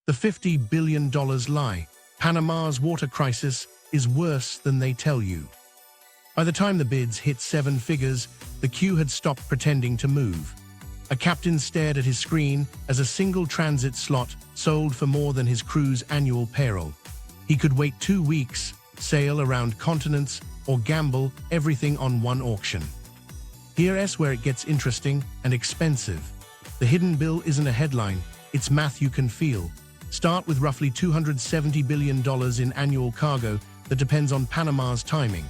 The $50 billion lie. Panama's water crisis is worse than they tell you. By the time the bids hit seven figures, the queue had stopped pretending to move. A captain stared at his screen as a single transit slot sold for more than his crew's annual payroll. He could wait 2 weeks, sail around continents, or gamble everything on one auction. Here's where it gets interesting and expensive. The hidden bill isn't a headline, it's math you can feel. Start with roughly $270 billion in annual cargo that depends on Panama's timing.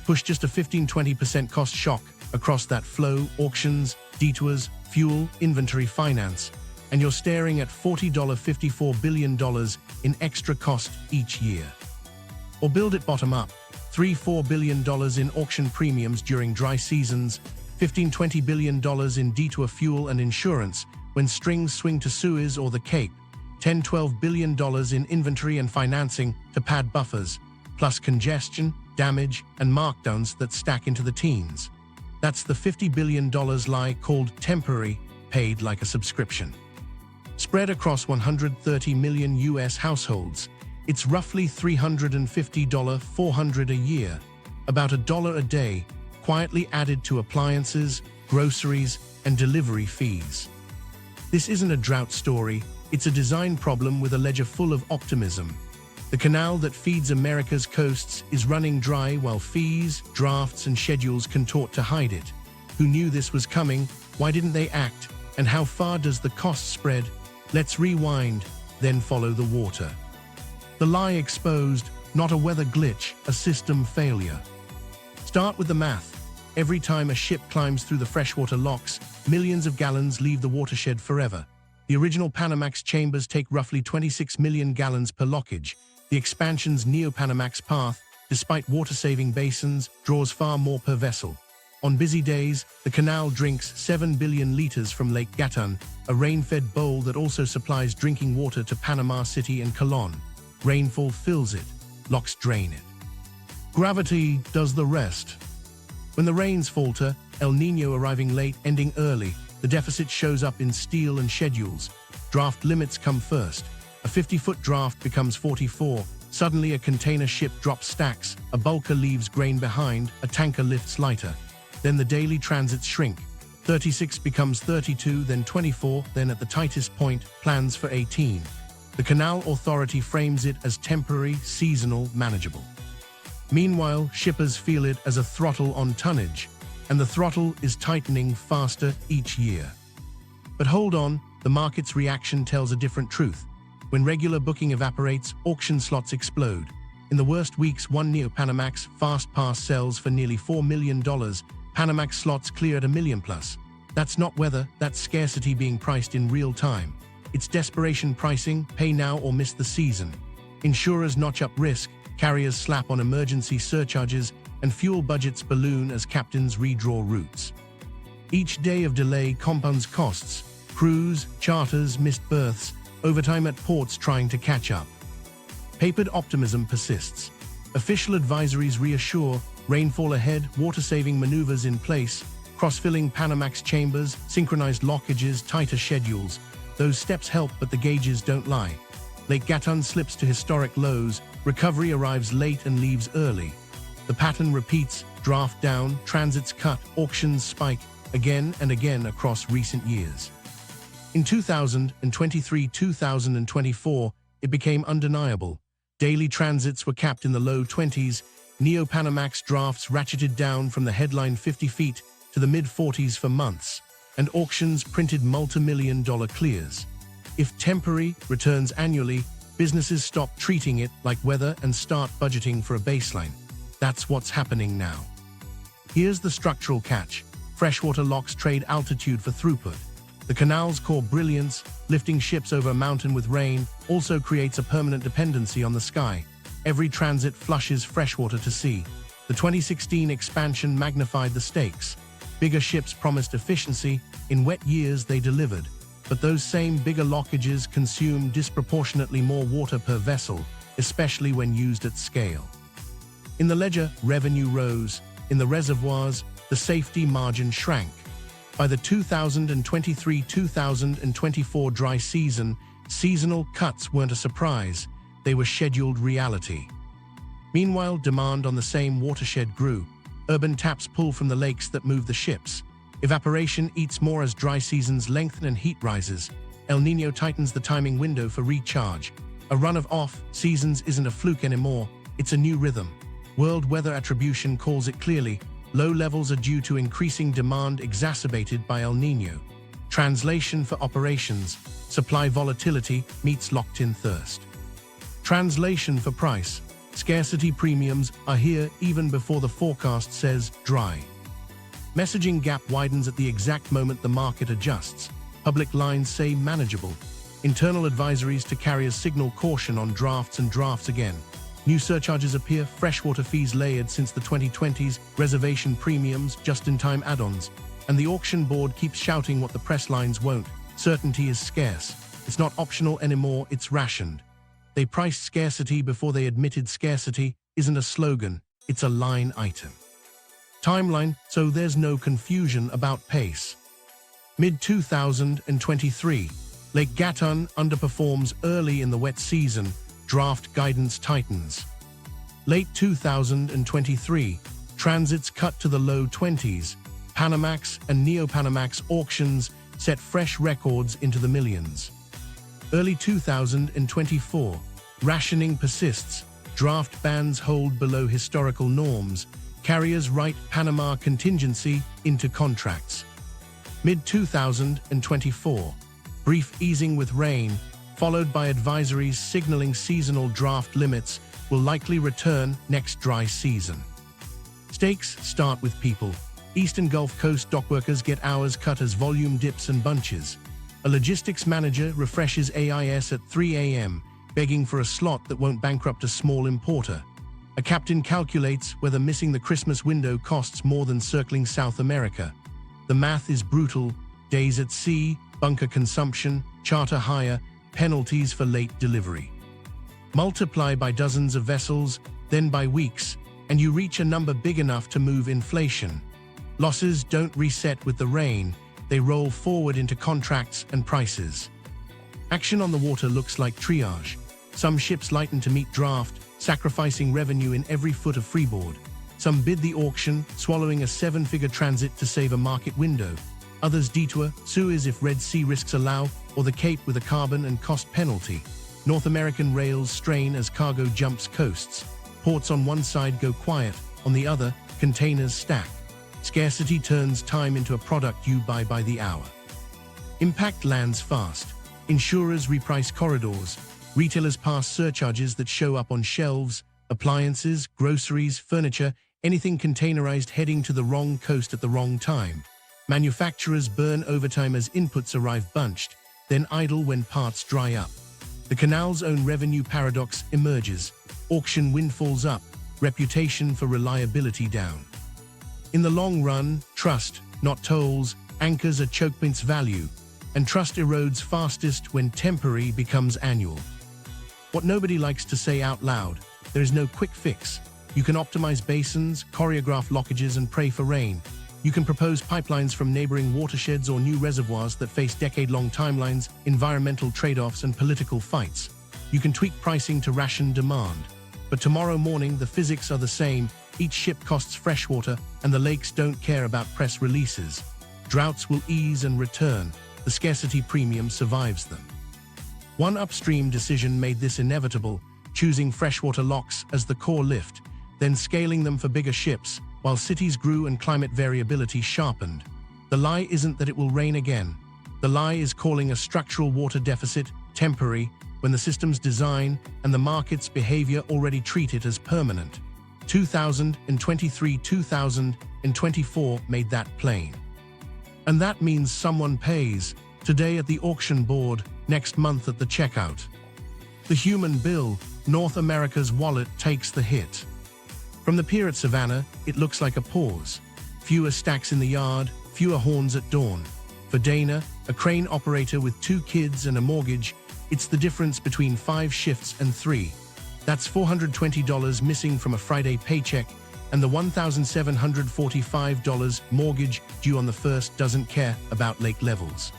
Push just a 15–20% cost shock across that flow, auctions, detours, fuel, inventory, finance, and you're staring at $54 billion in extra cost each year. Or build it bottom up, $3–4 billion in auction premiums during dry seasons, $15–20 billion in detour fuel and insurance when strings swing to Suez or the Cape, $10–12 billion in inventory and financing to pad buffers, plus congestion, damage, and markdowns that stack into the teens. That's the $50 billion lie called temporary, paid like a subscription. Spread across 130 million US households, it's roughly $350–400 a year, about $1 a day, quietly added to appliances, groceries, and delivery fees. This isn't a drought story, it's a design problem with a ledger full of optimism. The canal that feeds America's coasts is running dry while fees, drafts, and schedules contort to hide it. Who knew this was coming? Why didn't they act? And how far does the cost spread? Let's rewind, then follow the water. The lie exposed, not a weather glitch, a system failure. Start with the math. Every time a ship climbs through the freshwater locks, millions of gallons leave the watershed forever. The original Panamax chambers take roughly 26 million gallons per lockage. The expansion's Neo-Panamax path, despite water-saving basins, draws far more per vessel. On busy days, the canal drinks 7 billion liters from Lake Gatún, a rain-fed bowl that also supplies drinking water to Panama City and Colón. Rainfall fills it, locks drain it. Gravity does the rest. When the rains falter, El Niño arriving late, ending early, the deficit shows up in steel and schedules. Draft limits come first. A 50-foot draft becomes 44. Suddenly a container ship drops stacks, a bulker leaves grain behind, a tanker lifts lighter. Then the daily transits shrink. 36 becomes 32, then 24, then at the tightest point, plans for 18. The Canal Authority frames it as temporary, seasonal, manageable. Meanwhile, shippers feel it as a throttle on tonnage, and the throttle is tightening faster each year. But hold on, the market's reaction tells a different truth. When regular booking evaporates, auction slots explode. In the worst weeks, one Neo-Panamax Fast Pass sells for nearly $4 million. Panamax slots clear at $1 million plus. That's not weather, that's scarcity being priced in real time. It's desperation pricing, pay now or miss the season. Insurers notch up risk, carriers slap on emergency surcharges, and fuel budgets balloon as captains redraw routes. Each day of delay compounds costs, crews, charters, missed berths, overtime at ports trying to catch up. Papered optimism persists. Official advisories reassure, rainfall ahead, water-saving maneuvers in place, cross-filling Panamax chambers, synchronized lockages, tighter schedules. Those steps help, but the gauges don't lie. Lake Gatún slips to historic lows, recovery arrives late and leaves early. The pattern repeats, draft down, transits cut, auctions spike, again and again across recent years. In 2023–2024, it became undeniable. Daily transits were capped in the low 20s, Neo-Panamax drafts ratcheted down from the headline 50 feet to the mid-40s for months, and auctions printed multi-million-dollar clears. If temporary returns annually, businesses stop treating it like weather and start budgeting for a baseline. That's what's happening now. Here's the structural catch. Freshwater locks trade altitude for throughput. The canal's core brilliance, lifting ships over a mountain with rain, also creates a permanent dependency on the sky. Every transit flushes freshwater to sea. The 2016 expansion magnified the stakes. Bigger ships promised efficiency. In wet years, they delivered. But those same bigger lockages consume disproportionately more water per vessel, especially when used at scale. In the ledger, revenue rose. In the reservoirs, the safety margin shrank. By the 2023–2024 dry season, Seasonal cuts weren't a surprise, they were scheduled reality. Meanwhile, demand on the same watershed grew. Urban taps pull from the lakes that move the ships. Evaporation eats more as dry seasons lengthen and heat rises. El Niño tightens the timing window for recharge. A run of off seasons isn't a fluke anymore, it's a new rhythm. World Weather Attribution calls it clearly. Low levels are due to increasing demand exacerbated by El Niño. Translation for operations: supply volatility meets locked-in thirst. Translation for price: scarcity premiums are here even before the forecast says dry. Messaging gap widens at the exact moment the market adjusts. Public lines say manageable. Internal advisories to carriers signal caution on drafts and drafts again. New surcharges appear, freshwater fees layered since the 2020s, reservation premiums, just-in-time add-ons. And the auction board keeps shouting what the press lines won't. Certainty is scarce. It's not optional anymore, it's rationed. They priced scarcity before they admitted scarcity isn't a slogan, it's a line item. Timeline, so there's no confusion about pace. Mid-2023, Lake Gatún underperforms early in the wet season, draft guidance tightens. Late 2023, transits cut to the low 20s, Panamax and Neo-Panamax auctions set fresh records into the millions. Early 2024, rationing persists, draft bans hold below historical norms, carriers write Panama contingency into contracts. Mid-2024, brief easing with rain, followed by advisories signaling seasonal draft limits will likely return next dry season. Stakes start with people. Eastern Gulf Coast dockworkers get hours cut as volume dips and bunches. A logistics manager refreshes AIS at 3 a.m., begging for a slot that won't bankrupt a small importer. A captain calculates whether missing the Christmas window costs more than circling South America. The math is brutal: days at sea, bunker consumption, charter hire, penalties for late delivery. Multiply by dozens of vessels, then by weeks, and you reach a number big enough to move inflation. Losses don't reset with the rain, they roll forward into contracts and prices. Action on the water looks like triage. Some ships lighten to meet draft, sacrificing revenue in every foot of freeboard. Some bid the auction, swallowing a seven-figure transit to save a market window. Others detour, Suez if Red Sea risks allow, or the Cape with a carbon and cost penalty. North American rails strain as cargo jumps coasts. Ports on one side go quiet, on the other, containers stack. Scarcity turns time into a product you buy by the hour. Impact lands fast. Insurers reprice corridors. Retailers pass surcharges that show up on shelves. Appliances, groceries, furniture, anything containerized heading to the wrong coast at the wrong time. Manufacturers burn overtime as inputs arrive bunched, then idle when parts dry up. The canal's own revenue paradox emerges. Auction windfalls up, reputation for reliability down. In the long run, trust, not tolls, anchors a ChokePoint's value, and trust erodes fastest when temporary becomes annual. What nobody likes to say out loud: there is no quick fix. You can optimize basins, choreograph lockages, and pray for rain. You can propose pipelines from neighboring watersheds or new reservoirs that face decade-long timelines, environmental trade-offs, and political fights. You can tweak pricing to ration demand. But tomorrow morning, the physics are the same. Each ship costs freshwater, and the lakes don't care about press releases. Droughts will ease and return. The scarcity premium survives them. One upstream decision made this inevitable, choosing freshwater locks as the core lift, then scaling them for bigger ships, while cities grew and climate variability sharpened. The lie isn't that it will rain again. The lie is calling a structural water deficit temporary when the system's design and the market's behavior already treat it as permanent. 2023-2024 made that plain. And that means someone pays, today at the auction board, next month at the checkout. The human bill, North America's wallet, takes the hit. From the pier at Savannah, it looks like a pause. Fewer stacks in the yard, fewer horns at dawn. For Dana, a crane operator with 2 kids and a mortgage, it's the difference between 5 shifts and 3. That's $420 missing from a Friday paycheck, and the $1,745 mortgage due on the 1st doesn't care about lake levels.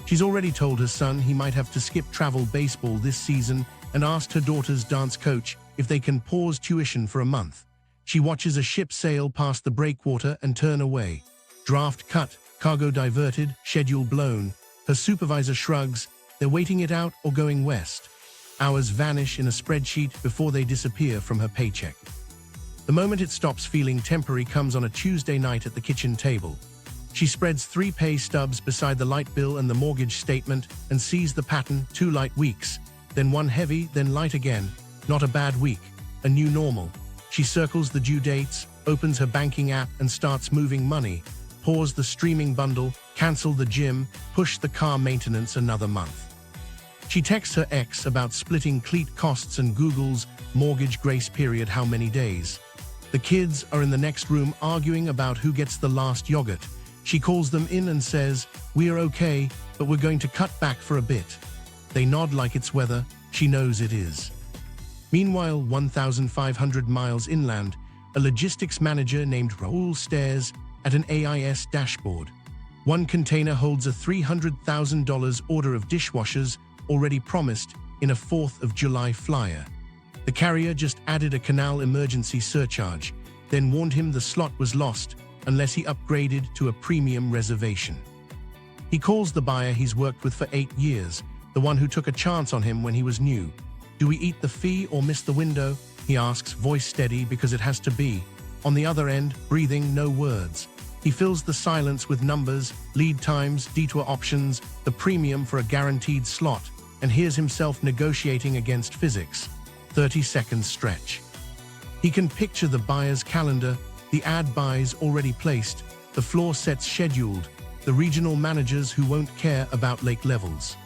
She's already told her son he might have to skip travel baseball this season and asked her daughter's dance coach if they can pause tuition for a month. She watches a ship sail past the breakwater and turn away. Draft cut, cargo diverted, schedule blown. Her supervisor shrugs. They're waiting it out or going west. Hours vanish in a spreadsheet before they disappear from her paycheck. The moment it stops feeling temporary comes on a Tuesday night at the kitchen table. She spreads 3 pay stubs beside the light bill and the mortgage statement and sees the pattern: 2 light weeks, then 1 heavy, then light again. Not a bad week, a new normal. She circles the due dates, opens her banking app and starts moving money. Pause the streaming bundle, cancel the gym, push the car maintenance another month. She texts her ex about splitting cleat costs and Googles mortgage grace period how many days. The kids are in the next room arguing about who gets the last yogurt. She calls them in and says, "We're okay, but we're going to cut back for a bit." They nod like it's weather. She knows it is. Meanwhile, 1,500 miles inland, a logistics manager named Raul stares at an AIS dashboard. One container holds a $300,000 order of dishwashers already promised in a 4th of July flyer. The carrier just added a canal emergency surcharge, then warned him the slot was lost unless he upgraded to a premium reservation. He calls the buyer he's worked with for 8 years, the one who took a chance on him when he was new. "Do we eat the fee or miss the window?" he asks, voice steady because it has to be. On the other end, breathing, no words. He fills the silence with numbers, lead times, detour options, the premium for a guaranteed slot, and hears himself negotiating against physics. 30-second stretch. He can picture the buyer's calendar, the ad buys already placed, the floor sets scheduled, the regional managers who won't care about lake levels.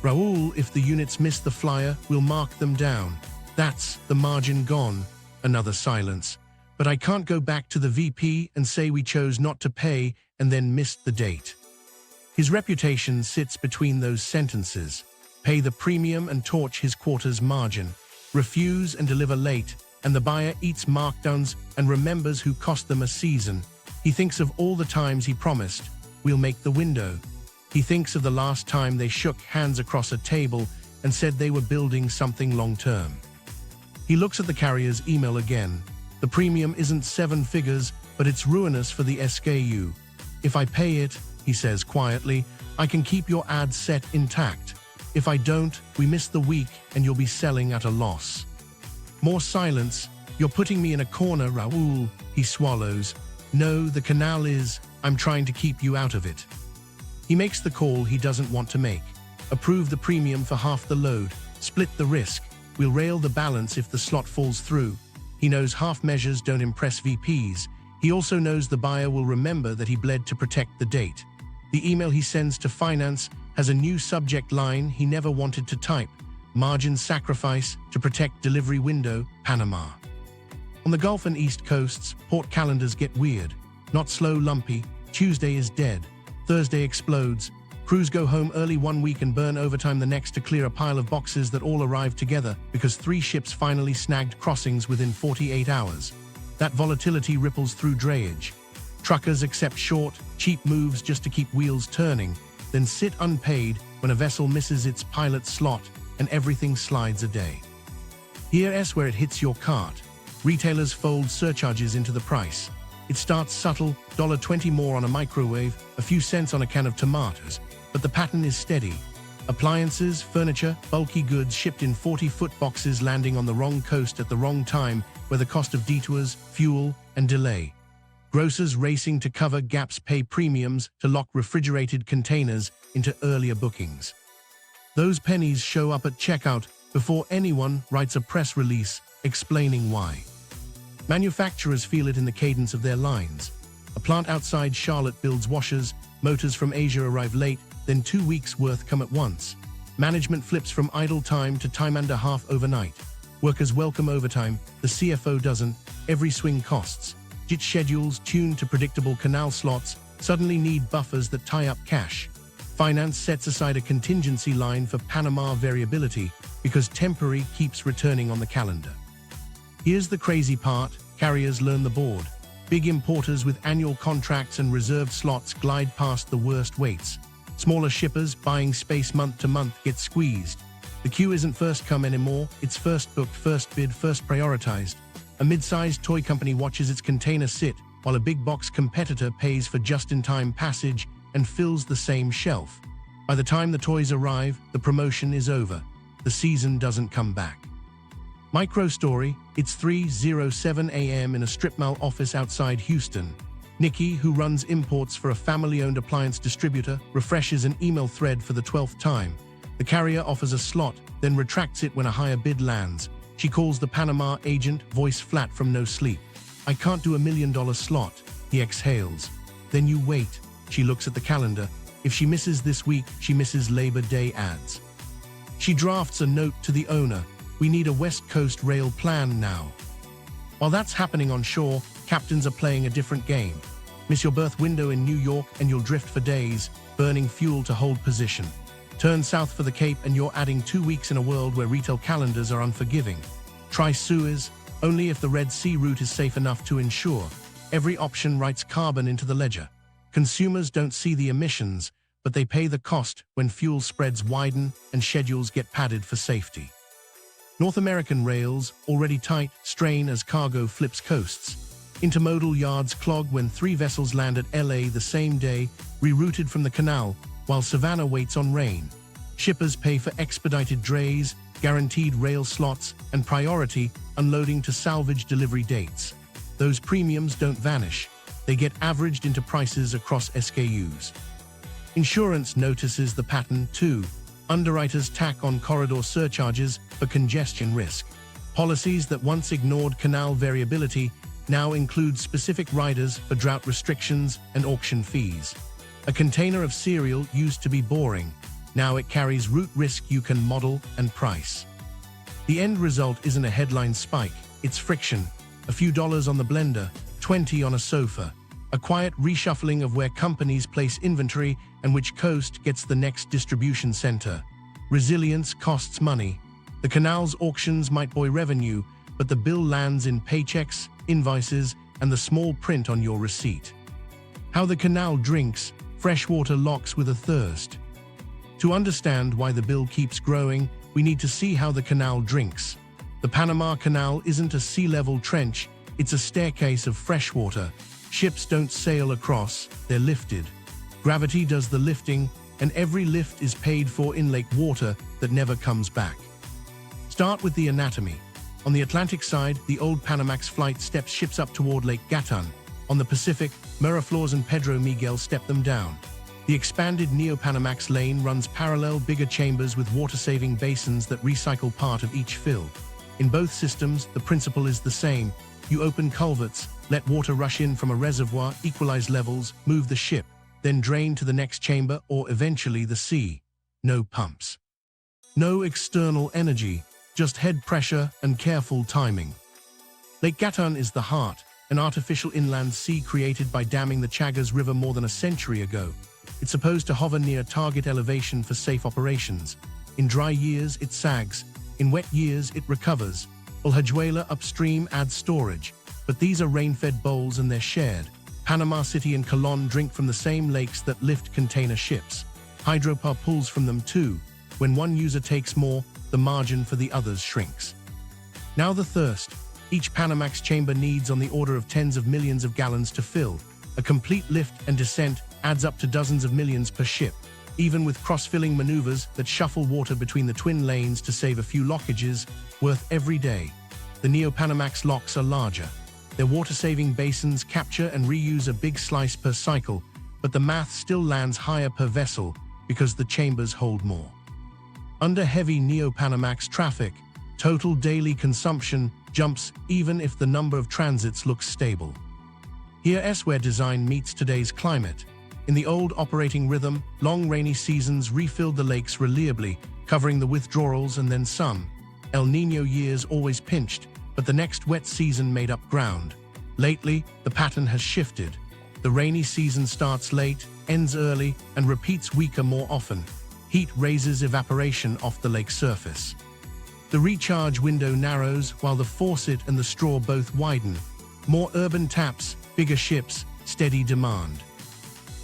"Raul, if the units miss the flyer, we'll mark them down. That's the margin gone." Another silence. "But I can't go back to the VP and say we chose not to pay and then missed the date." His reputation sits between those sentences. Pay the premium and torch his quarter's margin. Refuse and deliver late, and the buyer eats markdowns and remembers who cost them a season. He thinks of all the times he promised, "We'll make the window." He thinks of the last time they shook hands across a table and said they were building something long-term. He looks at the carrier's email again. The premium isn't 7 figures, but it's ruinous for the SKU. "If I pay it," he says quietly, "I can keep your ad set intact. If I don't, we miss the week and you'll be selling at a loss." More silence. "You're putting me in a corner, Raul," he swallows. "No, the canal is. I'm trying to keep you out of it." He makes the call he doesn't want to make. Approve the premium for half the load. Split the risk. We'll rail the balance if the slot falls through. He knows half measures don't impress VPs. He also knows the buyer will remember that he bled to protect the date. The email he sends to finance has a new subject line he never wanted to type: "Margin sacrifice to protect delivery window, Panama." On the Gulf and East Coasts, port calendars get weird. Not slow, lumpy. Tuesday is dead. Thursday explodes. Crews go home early one week and burn overtime the next to clear a pile of boxes that all arrived together because 3 ships finally snagged crossings within 48 hours. That volatility ripples through drayage. Truckers accept short, cheap moves just to keep wheels turning, then sit unpaid when a vessel misses its pilot slot and everything slides a day. Here's where it hits your cart. Retailers fold surcharges into the price. It starts subtle, $1.20 more on a microwave, a few cents on a can of tomatoes, but the pattern is steady. Appliances, furniture, bulky goods shipped in 40-foot boxes landing on the wrong coast at the wrong time, where the cost of detours, fuel, and delay. Grocers racing to cover gaps pay premiums to lock refrigerated containers into earlier bookings. Those pennies show up at checkout before anyone writes a press release explaining why. Manufacturers feel it in the cadence of their lines. A plant outside Charlotte builds washers, motors from Asia arrive late, then 2 weeks' worth come at once. Management flips from idle time to time and a half overnight. Workers welcome overtime, the CFO doesn't. Every swing costs. JIT schedules tuned to predictable canal slots suddenly need buffers that tie up cash. Finance sets aside a contingency line for Panama variability because temporary keeps returning on the calendar. Here's the crazy part: carriers learn the board. Big importers with annual contracts and reserved slots glide past the worst waits. Smaller shippers buying space month to month get squeezed. The queue isn't first come anymore, it's first booked, first bid, first prioritized. A mid-sized toy company watches its container sit, while a big box competitor pays for just-in-time passage and fills the same shelf. By the time the toys arrive, the promotion is over. The season doesn't come back. Micro story, it's 3:07 a.m. in a strip mall office outside Houston. Nikki, who runs imports for a family-owned appliance distributor, refreshes an email thread for the 12th time. The carrier offers a slot, then retracts it when a higher bid lands. She calls the Panama agent, voice flat from no sleep. "I can't do $1 million slot," he exhales. "Then you wait." She looks at the calendar. If she misses this week, she misses Labor Day ads. She drafts a note to the owner. "We need a West Coast rail plan now." While that's happening on shore, captains are playing a different game. Miss your berth window in New York and you'll drift for days, burning fuel to hold position. Turn south for the Cape and you're adding 2 weeks in a world where retail calendars are unforgiving. Try Suez, only if the Red Sea route is safe enough to ensure. Every option writes carbon into the ledger. Consumers don't see the emissions, but they pay the cost when fuel spreads widen and schedules get padded for safety. North American rails, already tight, strain as cargo flips coasts. Intermodal yards clog when 3 vessels land at LA the same day, rerouted from the canal, while Savannah waits on rain. Shippers pay for expedited drays, guaranteed rail slots, and priority unloading to salvage delivery dates. Those premiums don't vanish. They get averaged into prices across SKUs. Insurance notices the pattern too. Underwriters tack on corridor surcharges for congestion risk. Policies that once ignored canal variability now include specific riders for drought restrictions and auction fees. A container of cereal used to be boring. Now it carries route risk you can model and price. The end result isn't a headline spike, it's friction. A few dollars on the blender, 20 on a sofa. A quiet reshuffling of where companies place inventory and which coast gets the next distribution center. Resilience costs money. The canal's auctions might buoy revenue, but the bill lands in paychecks, invoices, and the small print on your receipt. How the canal drinks, freshwater locks with a thirst. To understand why the bill keeps growing, we need to see how the canal drinks. The Panama Canal isn't a sea-level trench, it's a staircase of freshwater. Ships don't sail across, they're lifted. Gravity does the lifting, and every lift is paid for in lake water that never comes back. Start with the anatomy. On the Atlantic side, the old Panamax flight steps ships up toward Lake Gatún. On the Pacific, Miraflores and Pedro Miguel step them down. The expanded Neo-Panamax lane runs parallel bigger chambers with water-saving basins that recycle part of each fill. In both systems, the principle is the same. You open culverts, let water rush in from a reservoir, equalize levels, move the ship, then drain to the next chamber or eventually the sea. No pumps. No external energy, just head pressure and careful timing. Lake Gatún is the heart, an artificial inland sea created by damming the Chagas River more than a century ago. It's supposed to hover near target elevation for safe operations. In dry years, it sags. In wet years, it recovers. Ulhajuela upstream adds storage, but these are rain-fed bowls and they're shared. Panama City and Colón drink from the same lakes that lift container ships. Hydropower pulls from them too. When one user takes more, the margin for the others shrinks. Now the thirst. Each Panamax chamber needs on the order of tens of millions of gallons to fill. A complete lift and descent adds up to dozens of millions per ship, even with cross-filling maneuvers that shuffle water between the twin lanes to save a few lockages, worth every day. The Neo-Panamax locks are larger. Their water-saving basins capture and reuse a big slice per cycle, but the math still lands higher per vessel because the chambers hold more. Under heavy Neo-Panamax traffic, total daily consumption jumps even if the number of transits looks stable. Here's where design meets today's climate. In the old operating rhythm, long rainy seasons refilled the lakes reliably, covering the withdrawals and then some. El Niño years always pinched, but the next wet season made up ground. Lately, the pattern has shifted. The rainy season starts late, ends early, and repeats weaker more often. Heat raises evaporation off the lake surface. The recharge window narrows while the faucet and the straw both widen. More urban taps, bigger ships, steady demand.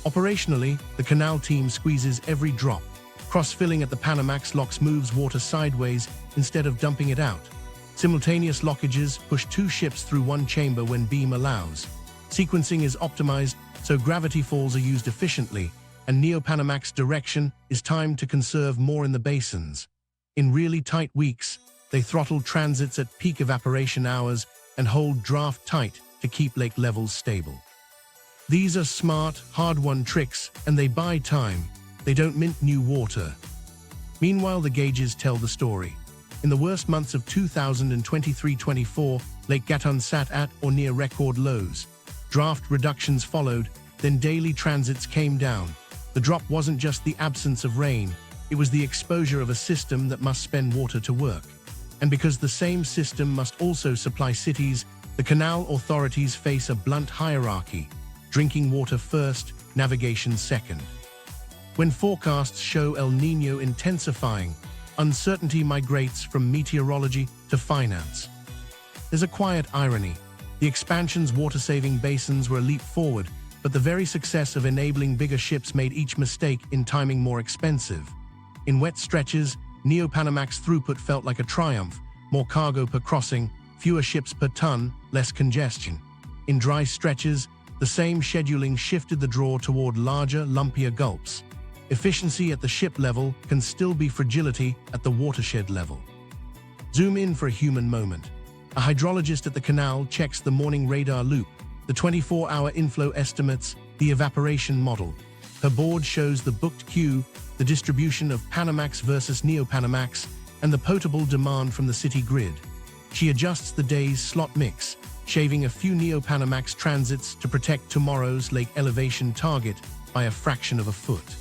Operationally, the canal team squeezes every drop. Cross-filling at the Panamax locks moves water sideways instead of dumping it out. Simultaneous lockages push two ships through one chamber when beam allows. Sequencing is optimized so gravity falls are used efficiently, and Neo-Panamax direction is timed to conserve more in the basins. In really tight weeks, they throttle transits at peak evaporation hours and hold draft tight to keep lake levels stable. These are smart, hard-won tricks, and they buy time. They don't mint new water. Meanwhile, the gauges tell the story. In the worst months of 2023-24, Lake Gatún sat at or near record lows. Draft reductions followed, then daily transits came down. The drop wasn't just the absence of rain, it was the exposure of a system that must spend water to work. And because the same system must also supply cities, the canal authorities face a blunt hierarchy: drinking water first, navigation second. When forecasts show El Niño intensifying, uncertainty migrates from meteorology to finance. There's a quiet irony. The expansion's water-saving basins were a leap forward, but the very success of enabling bigger ships made each mistake in timing more expensive. In wet stretches, Neo-Panamax throughput felt like a triumph: more cargo per crossing, fewer ships per ton, less congestion. In dry stretches, the same scheduling shifted the draw toward larger, lumpier gulps. Efficiency at the ship level can still be fragility at the watershed level. Zoom in for a human moment. A hydrologist at the canal checks the morning radar loop, the 24-hour inflow estimates, the evaporation model. Her board shows the booked queue, the distribution of Panamax versus Neo-Panamax, and the potable demand from the city grid. She adjusts the day's slot mix, shaving a few Neo-Panamax transits to protect tomorrow's lake elevation target by a fraction of a foot.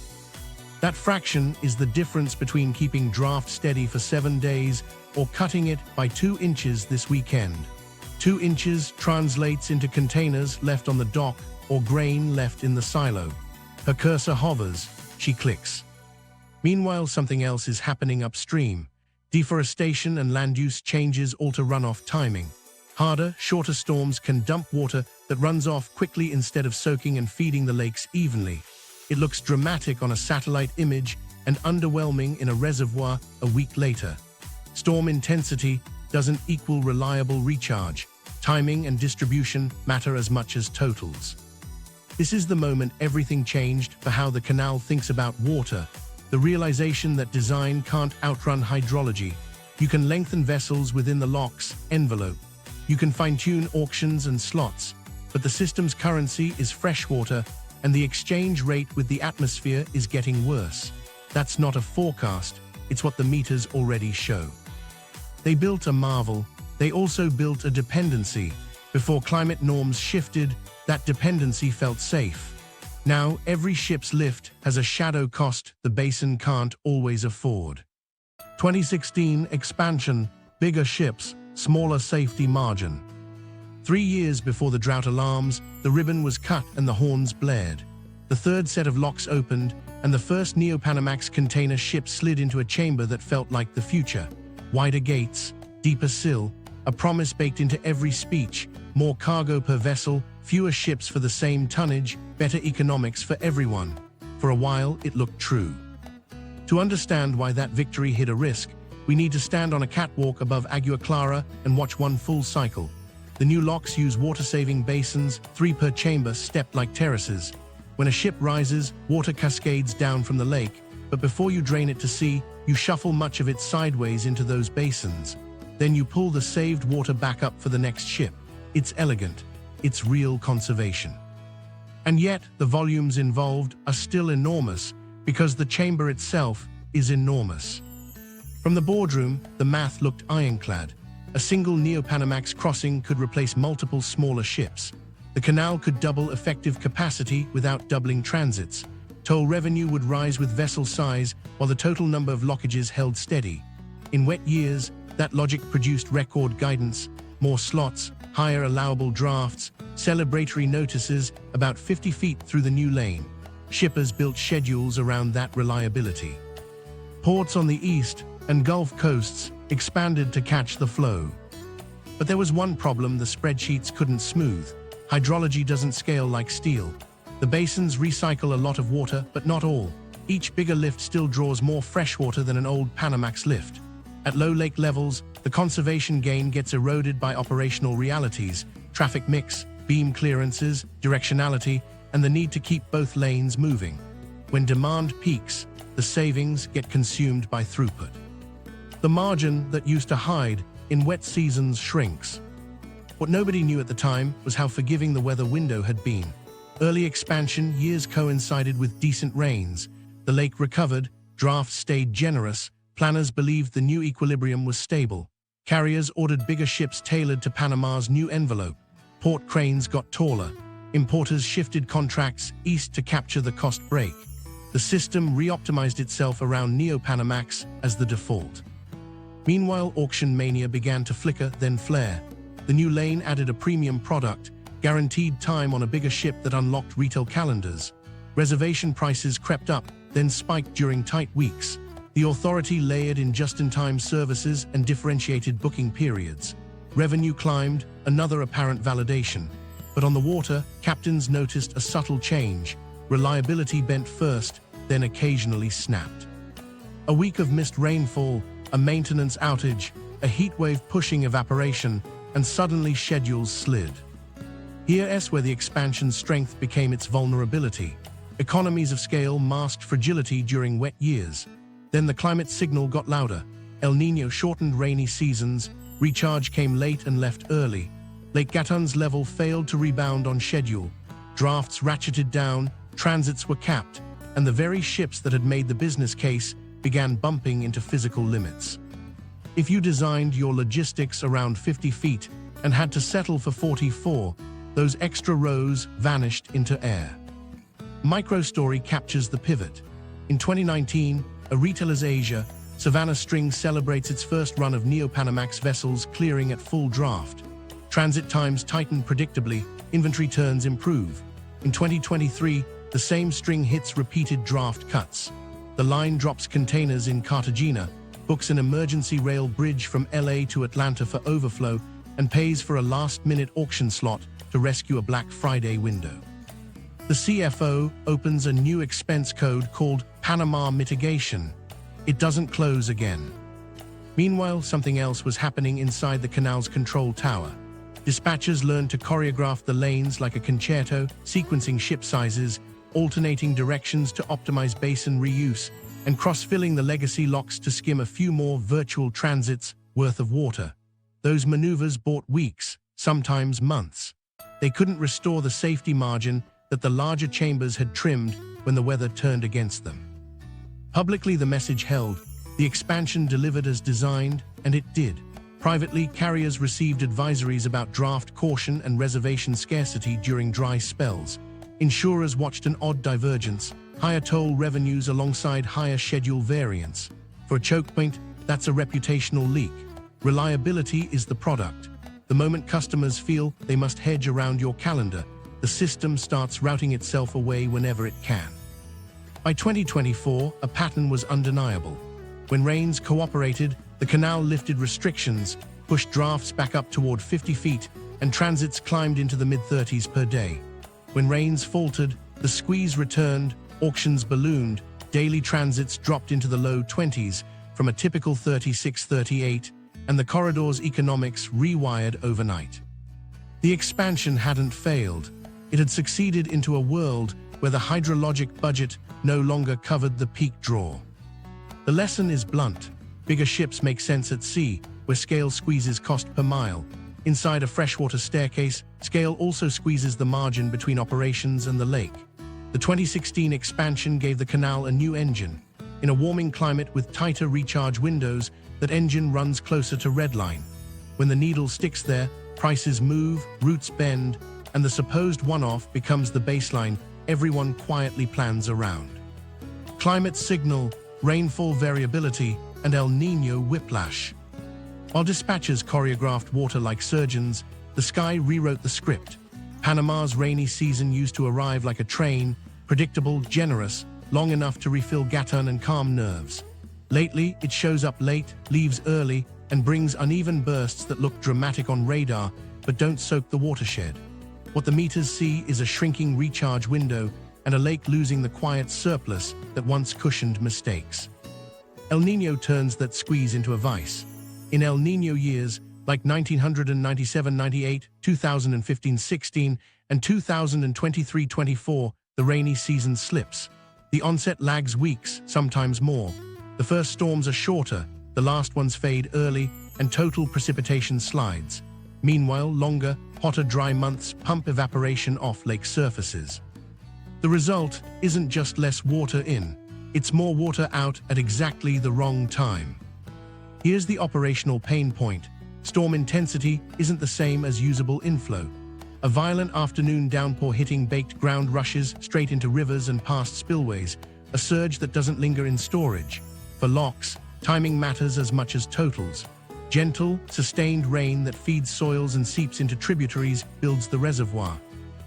That fraction is the difference between keeping draft steady for 7 days or cutting it by 2 inches this weekend. 2 inches translates into containers left on the dock or grain left in the silo. Her cursor hovers, she clicks. Meanwhile, something else is happening upstream. Deforestation and land use changes alter runoff timing. Harder, shorter storms can dump water that runs off quickly instead of soaking and feeding the lakes evenly. It looks dramatic on a satellite image and underwhelming in a reservoir a week later. Storm intensity doesn't equal reliable recharge. Timing and distribution matter as much as totals. This is the moment everything changed for how the canal thinks about water. The realization that design can't outrun hydrology. You can lengthen vessels within the lock's envelope. You can fine-tune auctions and slots, but the system's currency is freshwater, and the exchange rate with the atmosphere is getting worse. That's not a forecast, it's what the meters already show. They built a marvel, they also built a dependency. Before climate norms shifted, that dependency felt safe. Now, every ship's lift has a shadow cost the basin can't always afford. 2016 expansion, bigger ships, smaller safety margin. 3 years before the drought alarms, the ribbon was cut and the horns blared. The third set of locks opened, and the first Neo-Panamax container ship slid into a chamber that felt like the future. Wider gates, deeper sill, a promise baked into every speech: more cargo per vessel, fewer ships for the same tonnage, better economics for everyone. For a while, it looked true. To understand why that victory hid a risk, we need to stand on a catwalk above Agua Clara and watch one full cycle. The new locks use water-saving basins, 3 per chamber, stepped like terraces. When a ship rises, water cascades down from the lake, but before you drain it to sea, you shuffle much of it sideways into those basins. Then you pull the saved water back up for the next ship. It's elegant. It's real conservation. And yet, the volumes involved are still enormous, because the chamber itself is enormous. From the boardroom, the math looked ironclad. A single Neo-Panamax crossing could replace multiple smaller ships. The canal could double effective capacity without doubling transits. Toll revenue would rise with vessel size, while the total number of lockages held steady. In wet years, that logic produced record guidance: more slots, higher allowable drafts, celebratory notices about 50 feet through the new lane. Shippers built schedules around that reliability. Ports on the east and Gulf coasts expanded to catch the flow. But there was one problem the spreadsheets couldn't smooth. Hydrology doesn't scale like steel. The basins recycle a lot of water, but not all. Each bigger lift still draws more fresh water than an old Panamax lift. At low lake levels, the conservation gain gets eroded by operational realities, traffic mix, beam clearances, directionality, and the need to keep both lanes moving. When demand peaks, the savings get consumed by throughput. The margin that used to hide in wet seasons shrinks. What nobody knew at the time was how forgiving the weather window had been. Early expansion years coincided with decent rains. The lake recovered, drafts stayed generous, planners believed the new equilibrium was stable. Carriers ordered bigger ships tailored to Panama's new envelope. Port cranes got taller. Importers shifted contracts east to capture the cost break. The system re-optimized itself around Neo-Panamax as the default. Meanwhile, auction mania began to flicker, then flare. The new lane added a premium product, guaranteed time on a bigger ship that unlocked retail calendars. Reservation prices crept up, then spiked during tight weeks. The authority layered in just-in-time services and differentiated booking periods. Revenue climbed, another apparent validation. But on the water, captains noticed a subtle change. Reliability bent first, then occasionally snapped. A week of missed rainfall, a maintenance outage, a heatwave pushing evaporation, and suddenly schedules slid. Here's where the expansion's strength became its vulnerability. Economies of scale masked fragility during wet years. Then the climate signal got louder. El Niño shortened rainy seasons, recharge came late and left early. Lake Gatun's level failed to rebound on schedule. Drafts ratcheted down, transits were capped, and the very ships that had made the business case began bumping into physical limits. If you designed your logistics around 50 feet and had to settle for 44, those extra rows vanished into air. Microstory captures the pivot. In 2019, a retailer's Asia, Savannah String celebrates its first run of Neo-Panamax vessels clearing at full draft. Transit times tighten predictably, inventory turns improve. In 2023, the same string hits repeated draft cuts. The line drops containers in Cartagena, books an emergency rail bridge from LA to Atlanta for overflow, and pays for a last-minute auction slot to rescue a Black Friday window. The CFO opens a new expense code called Panama Mitigation. It doesn't close again. Meanwhile, something else was happening inside the canal's control tower. Dispatchers learned to choreograph the lanes like a concerto, sequencing ship sizes, alternating directions to optimize basin reuse, and cross-filling the legacy locks to skim a few more virtual transits worth of water. Those maneuvers bought weeks, sometimes months. They couldn't restore the safety margin that the larger chambers had trimmed when the weather turned against them. Publicly, the message held, the expansion delivered as designed, and it did. Privately, carriers received advisories about draft caution and reservation scarcity during dry spells. Insurers watched an odd divergence, higher toll revenues alongside higher schedule variance. For a ChokePoint, that's a reputational leak. Reliability is the product. The moment customers feel they must hedge around your calendar, the system starts routing itself away whenever it can. By 2024, a pattern was undeniable. When rains cooperated, the canal lifted restrictions, pushed drafts back up toward 50 feet, and transits climbed into the mid-30s per day. When rains faltered, the squeeze returned, auctions ballooned, daily transits dropped into the low 20s from a typical 36-38, and the corridor's economics rewired overnight. The expansion hadn't failed. It had succeeded into a world where the hydrologic budget no longer covered the peak draw. The lesson is blunt. Bigger ships make sense at sea, where scale squeezes cost per mile. Inside a freshwater staircase, scale also squeezes the margin between operations and the lake. The 2016 expansion gave the canal a new engine. In a warming climate with tighter recharge windows, that engine runs closer to redline. When the needle sticks there, prices move, routes bend, and the supposed one-off becomes the baseline everyone quietly plans around. Climate signal, rainfall variability, and El Niño whiplash. While dispatchers choreographed water like surgeons, the sky rewrote the script. Panama's rainy season used to arrive like a train, predictable, generous, long enough to refill Gatún and calm nerves. Lately, it shows up late, leaves early, and brings uneven bursts that look dramatic on radar but don't soak the watershed. What the meters see is a shrinking recharge window and a lake losing the quiet surplus that once cushioned mistakes. El Niño turns that squeeze into a vice. In El Niño years, like 1997-98, 2015-16, and 2023-24, the rainy season slips. The onset lags weeks, sometimes more. The first storms are shorter, the last ones fade early, and total precipitation slides. Meanwhile, longer, hotter dry months pump evaporation off lake surfaces. The result isn't just less water in, it's more water out at exactly the wrong time. Here's the operational pain point. Storm intensity isn't the same as usable inflow. A violent afternoon downpour hitting baked ground rushes straight into rivers and past spillways, a surge that doesn't linger in storage. For locks, timing matters as much as totals. Gentle, sustained rain that feeds soils and seeps into tributaries builds the reservoir.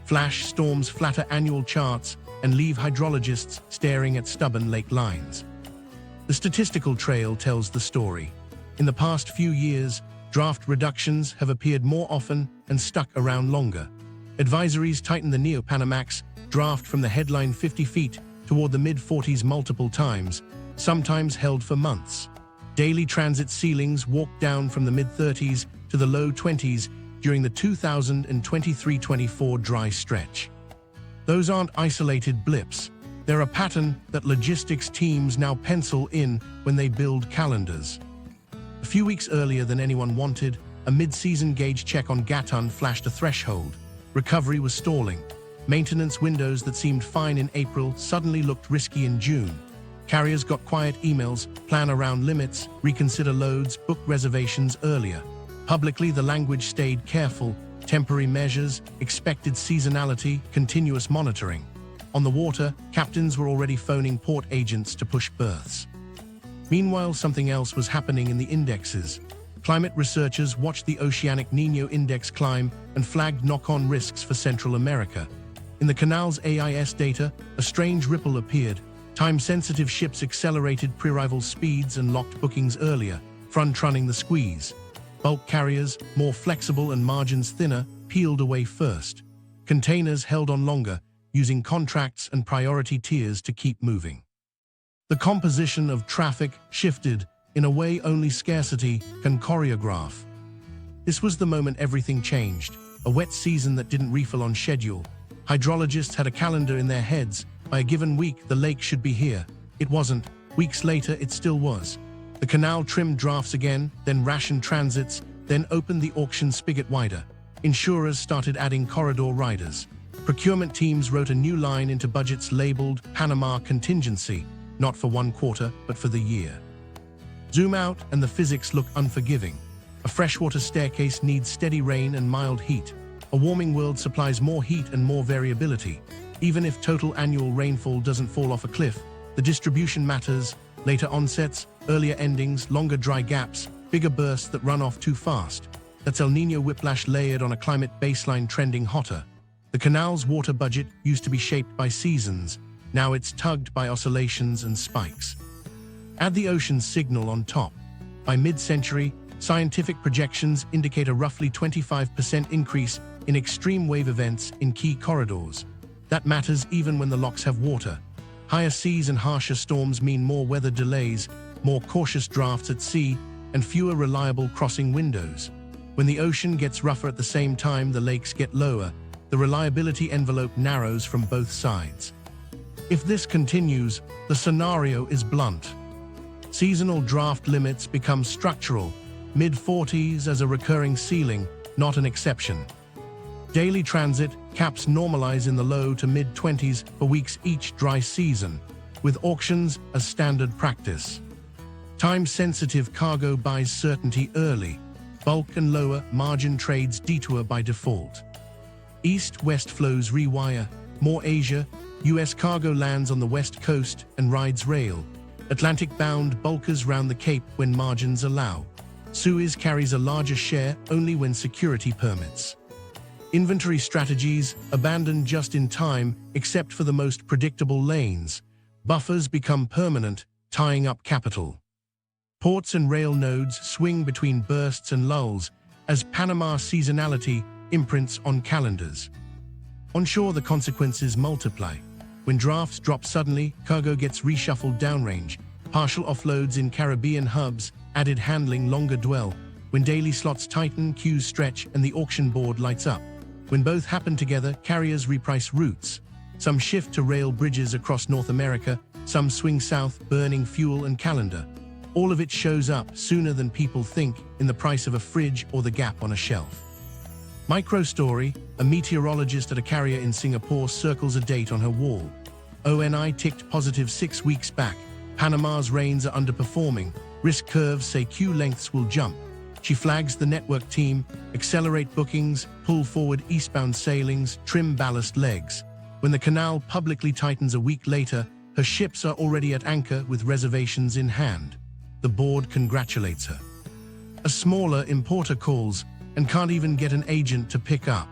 Flash storms flatter annual charts and leave hydrologists staring at stubborn lake lines. The statistical trail tells the story. In the past few years, draft reductions have appeared more often and stuck around longer. Advisories tighten the Panamax draft from the headline 50 feet toward the mid-40s multiple times, sometimes held for months. Daily transit ceilings walked down from the mid-30s to the low 20s during the 2023-24 dry stretch. Those aren't isolated blips. They're a pattern that logistics teams now pencil in when they build calendars. A few weeks earlier than anyone wanted, a mid-season gauge check on Gatún flashed a threshold. Recovery was stalling. Maintenance windows that seemed fine in April suddenly looked risky in June. Carriers got quiet emails, plan around limits, reconsider loads, book reservations earlier. Publicly, the language stayed careful. Temporary measures, expected seasonality, continuous monitoring. On the water, captains were already phoning port agents to push berths. Meanwhile, something else was happening in the indexes. Climate researchers watched the oceanic Niño index climb and flagged knock-on risks for Central America. In the canal's AIS data, a strange ripple appeared. Time-sensitive ships accelerated pre-arrival speeds and locked bookings earlier, front-running the squeeze. Bulk carriers, more flexible and margins thinner, peeled away first. Containers held on longer, using contracts and priority tiers to keep moving. The composition of traffic shifted in a way only scarcity can choreograph. This was the moment everything changed. A wet season that didn't refill on schedule. Hydrologists had a calendar in their heads. By a given week, the lake should be here. It wasn't. Weeks later, it still was. The canal trimmed drafts again, then rationed transits, then opened the auction spigot wider. Insurers started adding corridor riders. Procurement teams wrote a new line into budgets labeled Panama Contingency, not for one quarter, but for the year. Zoom out and the physics look unforgiving. A freshwater staircase needs steady rain and mild heat. A warming world supplies more heat and more variability. Even if total annual rainfall doesn't fall off a cliff, the distribution matters. Later onsets, earlier endings, longer dry gaps, bigger bursts that run off too fast. That's El Niño whiplash layered on a climate baseline trending hotter. The canal's water budget used to be shaped by seasons. Now it's tugged by oscillations and spikes. Add the ocean's signal on top. By mid-century, scientific projections indicate a roughly 25% increase in extreme wave events in key corridors. That matters even when the locks have water. Higher seas and harsher storms mean more weather delays, more cautious drafts at sea, and fewer reliable crossing windows. When the ocean gets rougher at the same time the lakes get lower, the reliability envelope narrows from both sides. If this continues, the scenario is blunt. Seasonal draft limits become structural, mid-40s as a recurring ceiling, not an exception. Daily transit caps normalize in the low to mid-20s for weeks each dry season, with auctions as standard practice. Time-sensitive cargo buys certainty early. Bulk and lower margin trades detour by default. East-west flows rewire. More Asia, US cargo lands on the west coast and rides rail. Atlantic-bound bulkers round the Cape when margins allow. Suez carries a larger share only when security permits. Inventory strategies abandoned just in time, except for the most predictable lanes. Buffers become permanent, tying up capital. Ports and rail nodes swing between bursts and lulls as Panama seasonality imprints on calendars. Onshore, the consequences multiply. When drafts drop suddenly, cargo gets reshuffled downrange. Partial offloads in Caribbean hubs, added handling, longer dwell. When daily slots tighten, queues stretch, and the auction board lights up. When both happen together, carriers reprice routes. Some shift to rail bridges across North America, some swing south, burning fuel and calendar. All of it shows up sooner than people think in the price of a fridge or the gap on a shelf. Micro story: a meteorologist at a carrier in Singapore circles a date on her wall. ONI ticked positive 6 weeks back. Panama's rains are underperforming. Risk curves say queue lengths will jump. She flags the network team, accelerate bookings, pull forward eastbound sailings, trim ballast legs. When the canal publicly tightens a week later, her ships are already at anchor with reservations in hand. The board congratulates her. A smaller importer calls and can't even get an agent to pick up.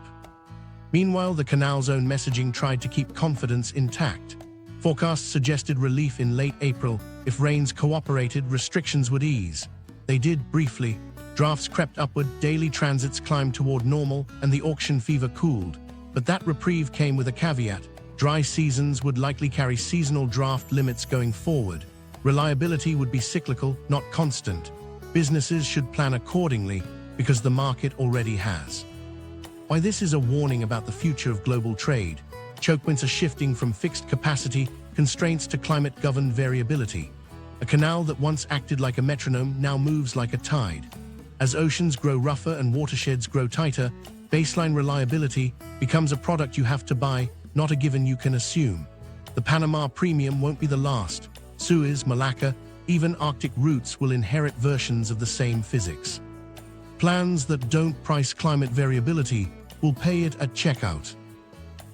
Meanwhile, the canal's own messaging tried to keep confidence intact. Forecasts suggested relief in late April. If rains cooperated, restrictions would ease. They did briefly. Drafts crept upward, daily transits climbed toward normal, and the auction fever cooled. But that reprieve came with a caveat. Dry seasons would likely carry seasonal draft limits going forward. Reliability would be cyclical, not constant. Businesses should plan accordingly, because the market already has. Why this is a warning about the future of global trade. Chokepoints are shifting from fixed capacity constraints to climate-governed variability. A canal that once acted like a metronome now moves like a tide. As oceans grow rougher and watersheds grow tighter, baseline reliability becomes a product you have to buy, not a given you can assume. The Panama Premium won't be the last. Suez, Malacca, even Arctic routes will inherit versions of the same physics. Plans that don't price climate variability will pay it at checkout.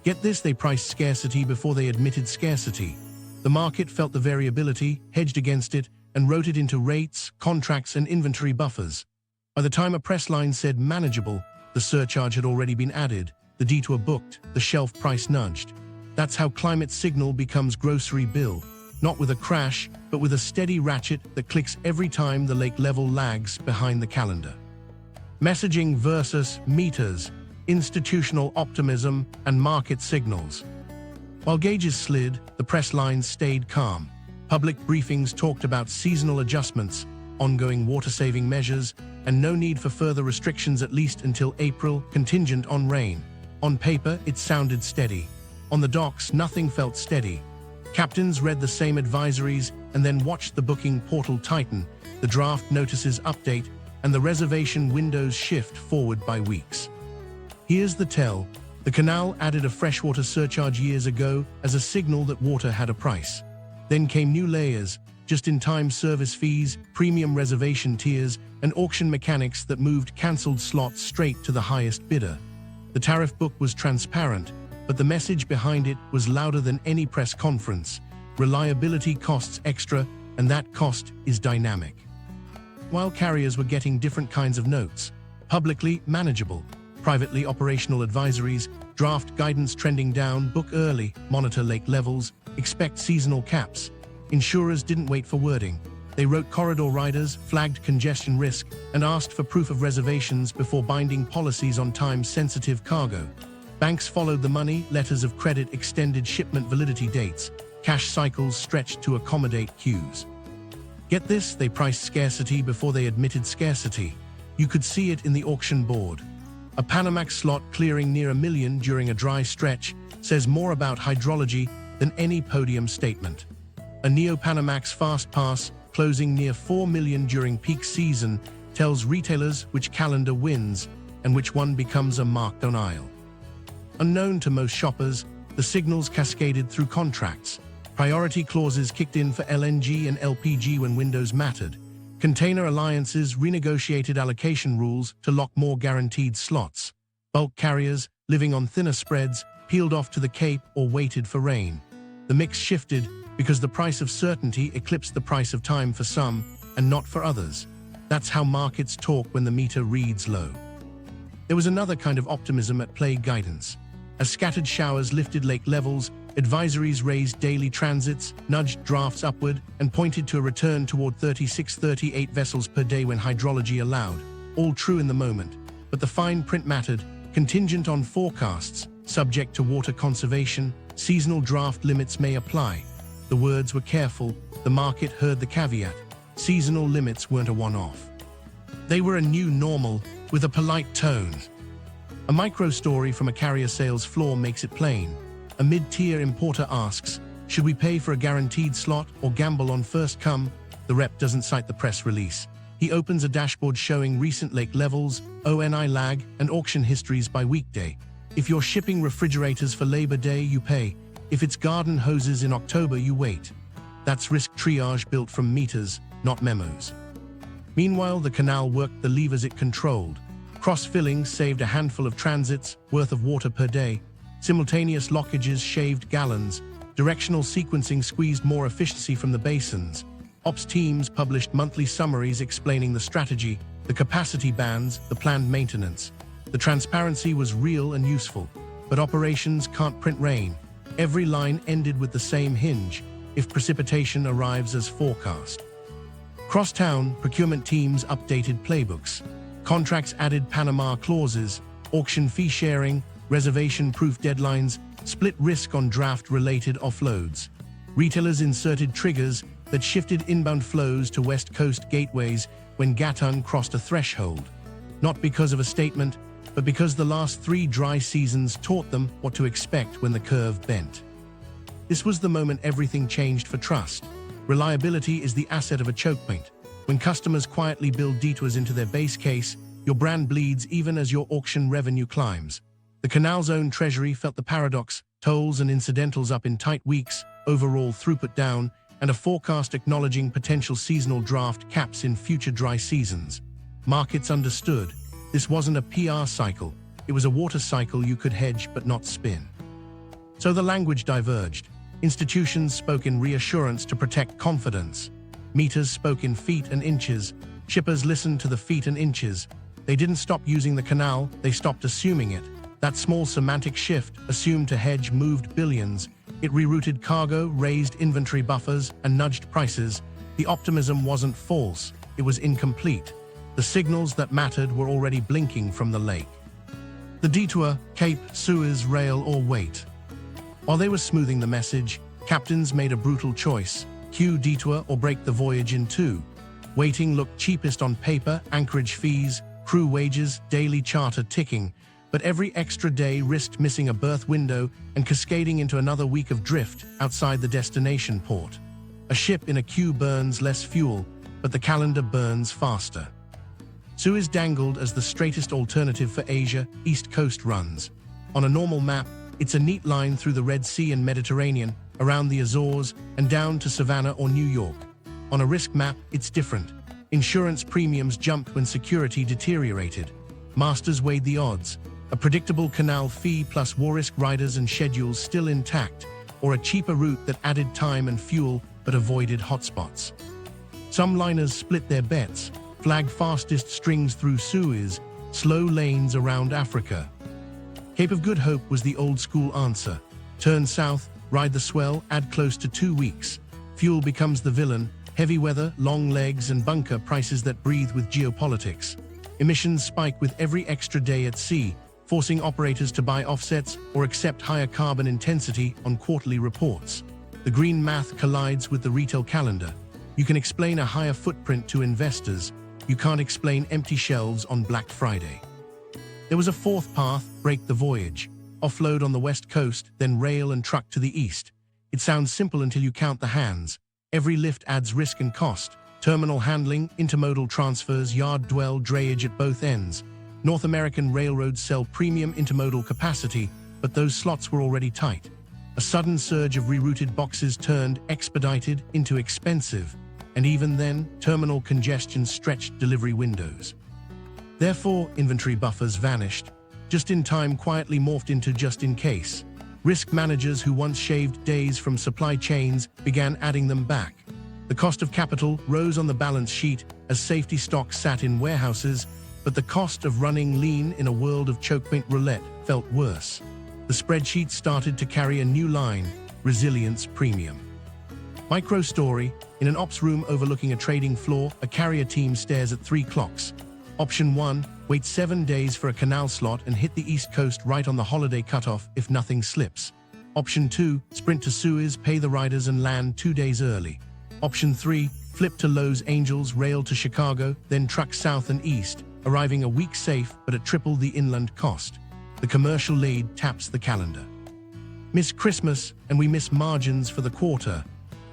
Get this, they priced scarcity before they admitted scarcity. The market felt the variability, hedged against it, and wrote it into rates, contracts, and inventory buffers. By the time a press line said manageable, the surcharge had already been added, the detour booked, the shelf price nudged. That's how climate signal becomes grocery bill, not with a crash, but with a steady ratchet that clicks every time the lake level lags behind the calendar. Messaging versus meters, institutional optimism, and market signals. While gauges slid, the press lines stayed calm. Public briefings talked about seasonal adjustments, ongoing water-saving measures, and no need for further restrictions at least until April, contingent on rain. On paper, it sounded steady. On the docks, nothing felt steady. Captains read the same advisories and then watched the booking portal tighten, the draft notices update, and the reservation windows shift forward by weeks. Here's the tell. The canal added a freshwater surcharge years ago as a signal that water had a price. Then came new layers, just-in-time service fees, premium reservation tiers, and auction mechanics that moved cancelled slots straight to the highest bidder. The tariff book was transparent, but the message behind it was louder than any press conference. Reliability costs extra, and that cost is dynamic. While carriers were getting different kinds of notes, publicly manageable, privately operational advisories, draft guidance trending down, book early, monitor lake levels, expect seasonal caps. Insurers didn't wait for wording. They wrote corridor riders, flagged congestion risk, and asked for proof of reservations before binding policies on time-sensitive cargo. Banks followed the money, letters of credit extended shipment validity dates, cash cycles stretched to accommodate queues. Get this, they priced scarcity before they admitted scarcity. You could see it in the auction board. A Panamax slot clearing near $1 million during a dry stretch says more about hydrology than any podium statement. A Neo-Panamax fast pass closing near $4 million during peak season tells retailers which calendar wins and which one becomes a marked on aisle. Unknown to most shoppers, the signals cascaded through contracts. Priority clauses kicked in for LNG and LPG when windows mattered. Container alliances renegotiated allocation rules to lock more guaranteed slots. Bulk carriers, living on thinner spreads, peeled off to the Cape or waited for rain. The mix shifted because the price of certainty eclipsed the price of time for some and not for others. That's how markets talk when the meter reads low. There was another kind of optimism at play: guidance. As scattered showers lifted lake levels, advisories raised daily transits, nudged drafts upward, and pointed to a return toward 36-38 vessels per day when hydrology allowed. All true in the moment, but the fine print mattered, contingent on forecasts, subject to water conservation, seasonal draft limits may apply. The words were careful, the market heard the caveat. Seasonal limits weren't a one-off. They were a new normal, with a polite tone. A micro-story from a carrier sales floor makes it plain. A mid-tier importer asks, should we pay for a guaranteed slot or gamble on first come? The rep doesn't cite the press release. He opens a dashboard showing recent lake levels, ONI lag, and auction histories by weekday. If you're shipping refrigerators for Labor Day, you pay. If it's garden hoses in October, you wait. That's risk triage built from meters, not memos. Meanwhile, the canal worked the levers it controlled. Cross-filling saved a handful of transits worth of water per day. Simultaneous lockages shaved gallons. Directional sequencing squeezed more efficiency from the basins. Ops teams published monthly summaries explaining the strategy, the capacity bands, the planned maintenance. The transparency was real and useful, but operations can't print rain. Every line ended with the same hinge, if precipitation arrives as forecast. Cross-town, procurement teams updated playbooks. Contracts added Panama clauses, auction fee sharing, reservation-proof deadlines, split risk on draft-related offloads. Retailers inserted triggers that shifted inbound flows to West Coast gateways when Gatún crossed a threshold. Not because of a statement, but because the last 3 dry seasons taught them what to expect when the curve bent. This was the moment everything changed for trust. Reliability is the asset of a ChokePoint. When customers quietly build detours into their base case, your brand bleeds even as your auction revenue climbs. The canal's own treasury felt the paradox, tolls and incidentals up in tight weeks, overall throughput down, and a forecast acknowledging potential seasonal draft caps in future dry seasons. Markets understood. This wasn't a PR cycle, it was a water cycle you could hedge but not spin. So the language diverged. Institutions spoke in reassurance to protect confidence. Meters spoke in feet and inches. Shippers listened to the feet and inches. They didn't stop using the canal, they stopped assuming it. That small semantic shift, assumed to hedge, moved billions. It rerouted cargo, raised inventory buffers, and nudged prices. The optimism wasn't false, it was incomplete. The signals that mattered were already blinking from the lake. The detour, Cape, Suez, rail, or wait. While they were smoothing the message, captains made a brutal choice: queue detour or break the voyage in two. Waiting looked cheapest on paper, anchorage fees, crew wages, daily charter ticking, but every extra day risked missing a berth window and cascading into another week of drift outside the destination port. A ship in a queue burns less fuel, but the calendar burns faster. Suez dangled as the straightest alternative for Asia, East Coast runs. On a normal map, it's a neat line through the Red Sea and Mediterranean, around the Azores, and down to Savannah or New York. On a risk map, it's different. Insurance premiums jumped when security deteriorated. Masters weighed the odds. A predictable canal fee plus war risk riders and schedules still intact, or a cheaper route that added time and fuel but avoided hotspots. Some liners split their bets, flagged fastest strings through Suez, slow lanes around Africa. Cape of Good Hope was the old-school answer. Turn south, ride the swell, add close to 2 weeks. Fuel becomes the villain, heavy weather, long legs, and bunker prices that breathe with geopolitics. Emissions spike with every extra day at sea, forcing operators to buy offsets or accept higher carbon intensity on quarterly reports. The green math collides with the retail calendar. You can explain a higher footprint to investors. You can't explain empty shelves on Black Friday. There was a fourth path: break the voyage. Offload on the west coast, then rail and truck to the east. It sounds simple until you count the hands. Every lift adds risk and cost. Terminal handling, intermodal transfers, yard dwell, drayage at both ends. North American railroads sell premium intermodal capacity, but those slots were already tight. A sudden surge of rerouted boxes turned expedited into expensive, and even then, terminal congestion stretched delivery windows. Therefore, inventory buffers vanished. Just in time quietly morphed into just in case. Risk managers who once shaved days from supply chains began adding them back. The cost of capital rose on the balance sheet as safety stock sat in warehouses, but the cost of running lean in a world of ChokePoint roulette felt worse. The spreadsheet started to carry a new line: resilience premium. Micro story: in an ops room overlooking a trading floor, a carrier team stares at 3 clocks. Option 1, wait 7 days for a canal slot and hit the east coast right on the holiday cutoff if nothing slips. Option 2, sprint to Suez, pay the riders and land 2 days early. Option 3, flip to Los Angeles, rail to Chicago, then truck south and east, arriving a week safe but at triple the inland cost. The commercial lead taps the calendar. Miss Christmas and we miss margins for the quarter.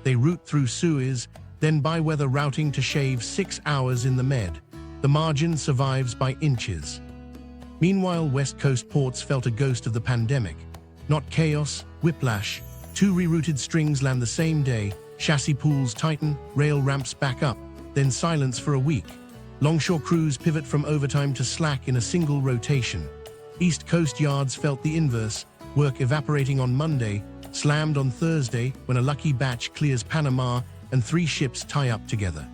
They route through Suez, then by weather routing to shave 6 hours in the Med. The margin survives by inches. Meanwhile, West Coast ports felt a ghost of the pandemic. Not chaos, whiplash. 2 rerouted strings land the same day, chassis pools tighten, rail ramps back up, then silence for a week. Longshore crews pivot from overtime to slack in a single rotation. East Coast yards felt the inverse, work evaporating on Monday, slammed on Thursday when a lucky batch clears Panama and 3 ships tie up together.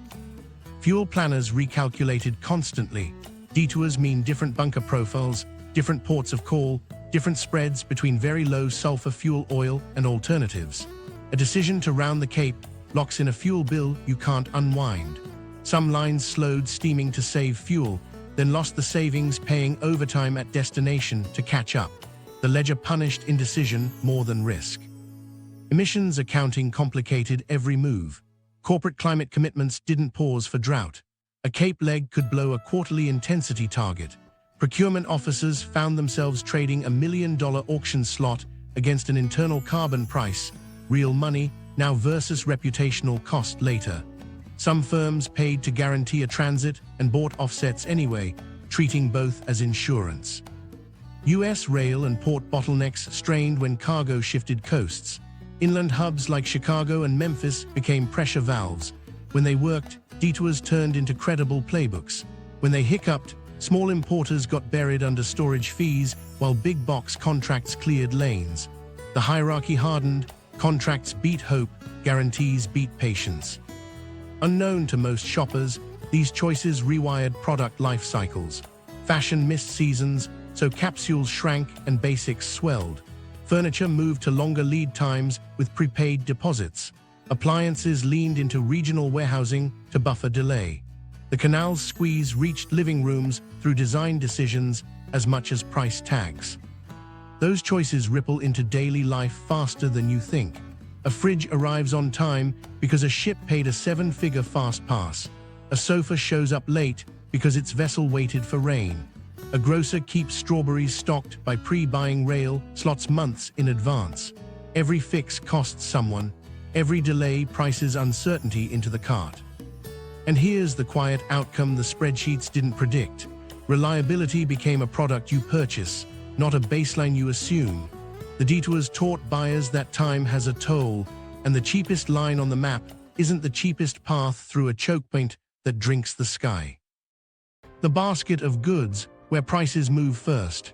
Fuel planners recalculated constantly. Detours mean different bunker profiles, different ports of call, different spreads between very low sulfur fuel oil and alternatives. A decision to round the Cape locks in a fuel bill you can't unwind. Some lines slowed steaming to save fuel, then lost the savings paying overtime at destination to catch up. The ledger punished indecision more than risk. Emissions accounting complicated every move. Corporate climate commitments didn't pause for drought. A Cape leg could blow a quarterly intensity target. Procurement officers found themselves trading $1 million auction slot against an internal carbon price, real money, now versus reputational cost later. Some firms paid to guarantee a transit and bought offsets anyway, treating both as insurance. U.S. rail and port bottlenecks strained when cargo shifted coasts. Inland hubs like Chicago and Memphis became pressure valves. When they worked, detours turned into credible playbooks. When they hiccuped, small importers got buried under storage fees while big box contracts cleared lanes. The hierarchy hardened, contracts beat hope, guarantees beat patience. Unknown to most shoppers, these choices rewired product life cycles. Fashion missed seasons, so capsules shrank and basics swelled. Furniture moved to longer lead times with prepaid deposits. Appliances leaned into regional warehousing to buffer delay. The canal's squeeze reached living rooms through design decisions as much as price tags. Those choices ripple into daily life faster than you think. A fridge arrives on time because a ship paid a 7-figure fast pass. A sofa shows up late because its vessel waited for rain. A grocer keeps strawberries stocked by pre-buying rail slots months in advance. Every fix costs someone. Every delay prices uncertainty into the cart. And here's the quiet outcome the spreadsheets didn't predict. Reliability became a product you purchase, not a baseline you assume. The detours taught buyers that time has a toll, and the cheapest line on the map isn't the cheapest path through a ChokePoint that drinks the sky. The basket of goods, where prices move first.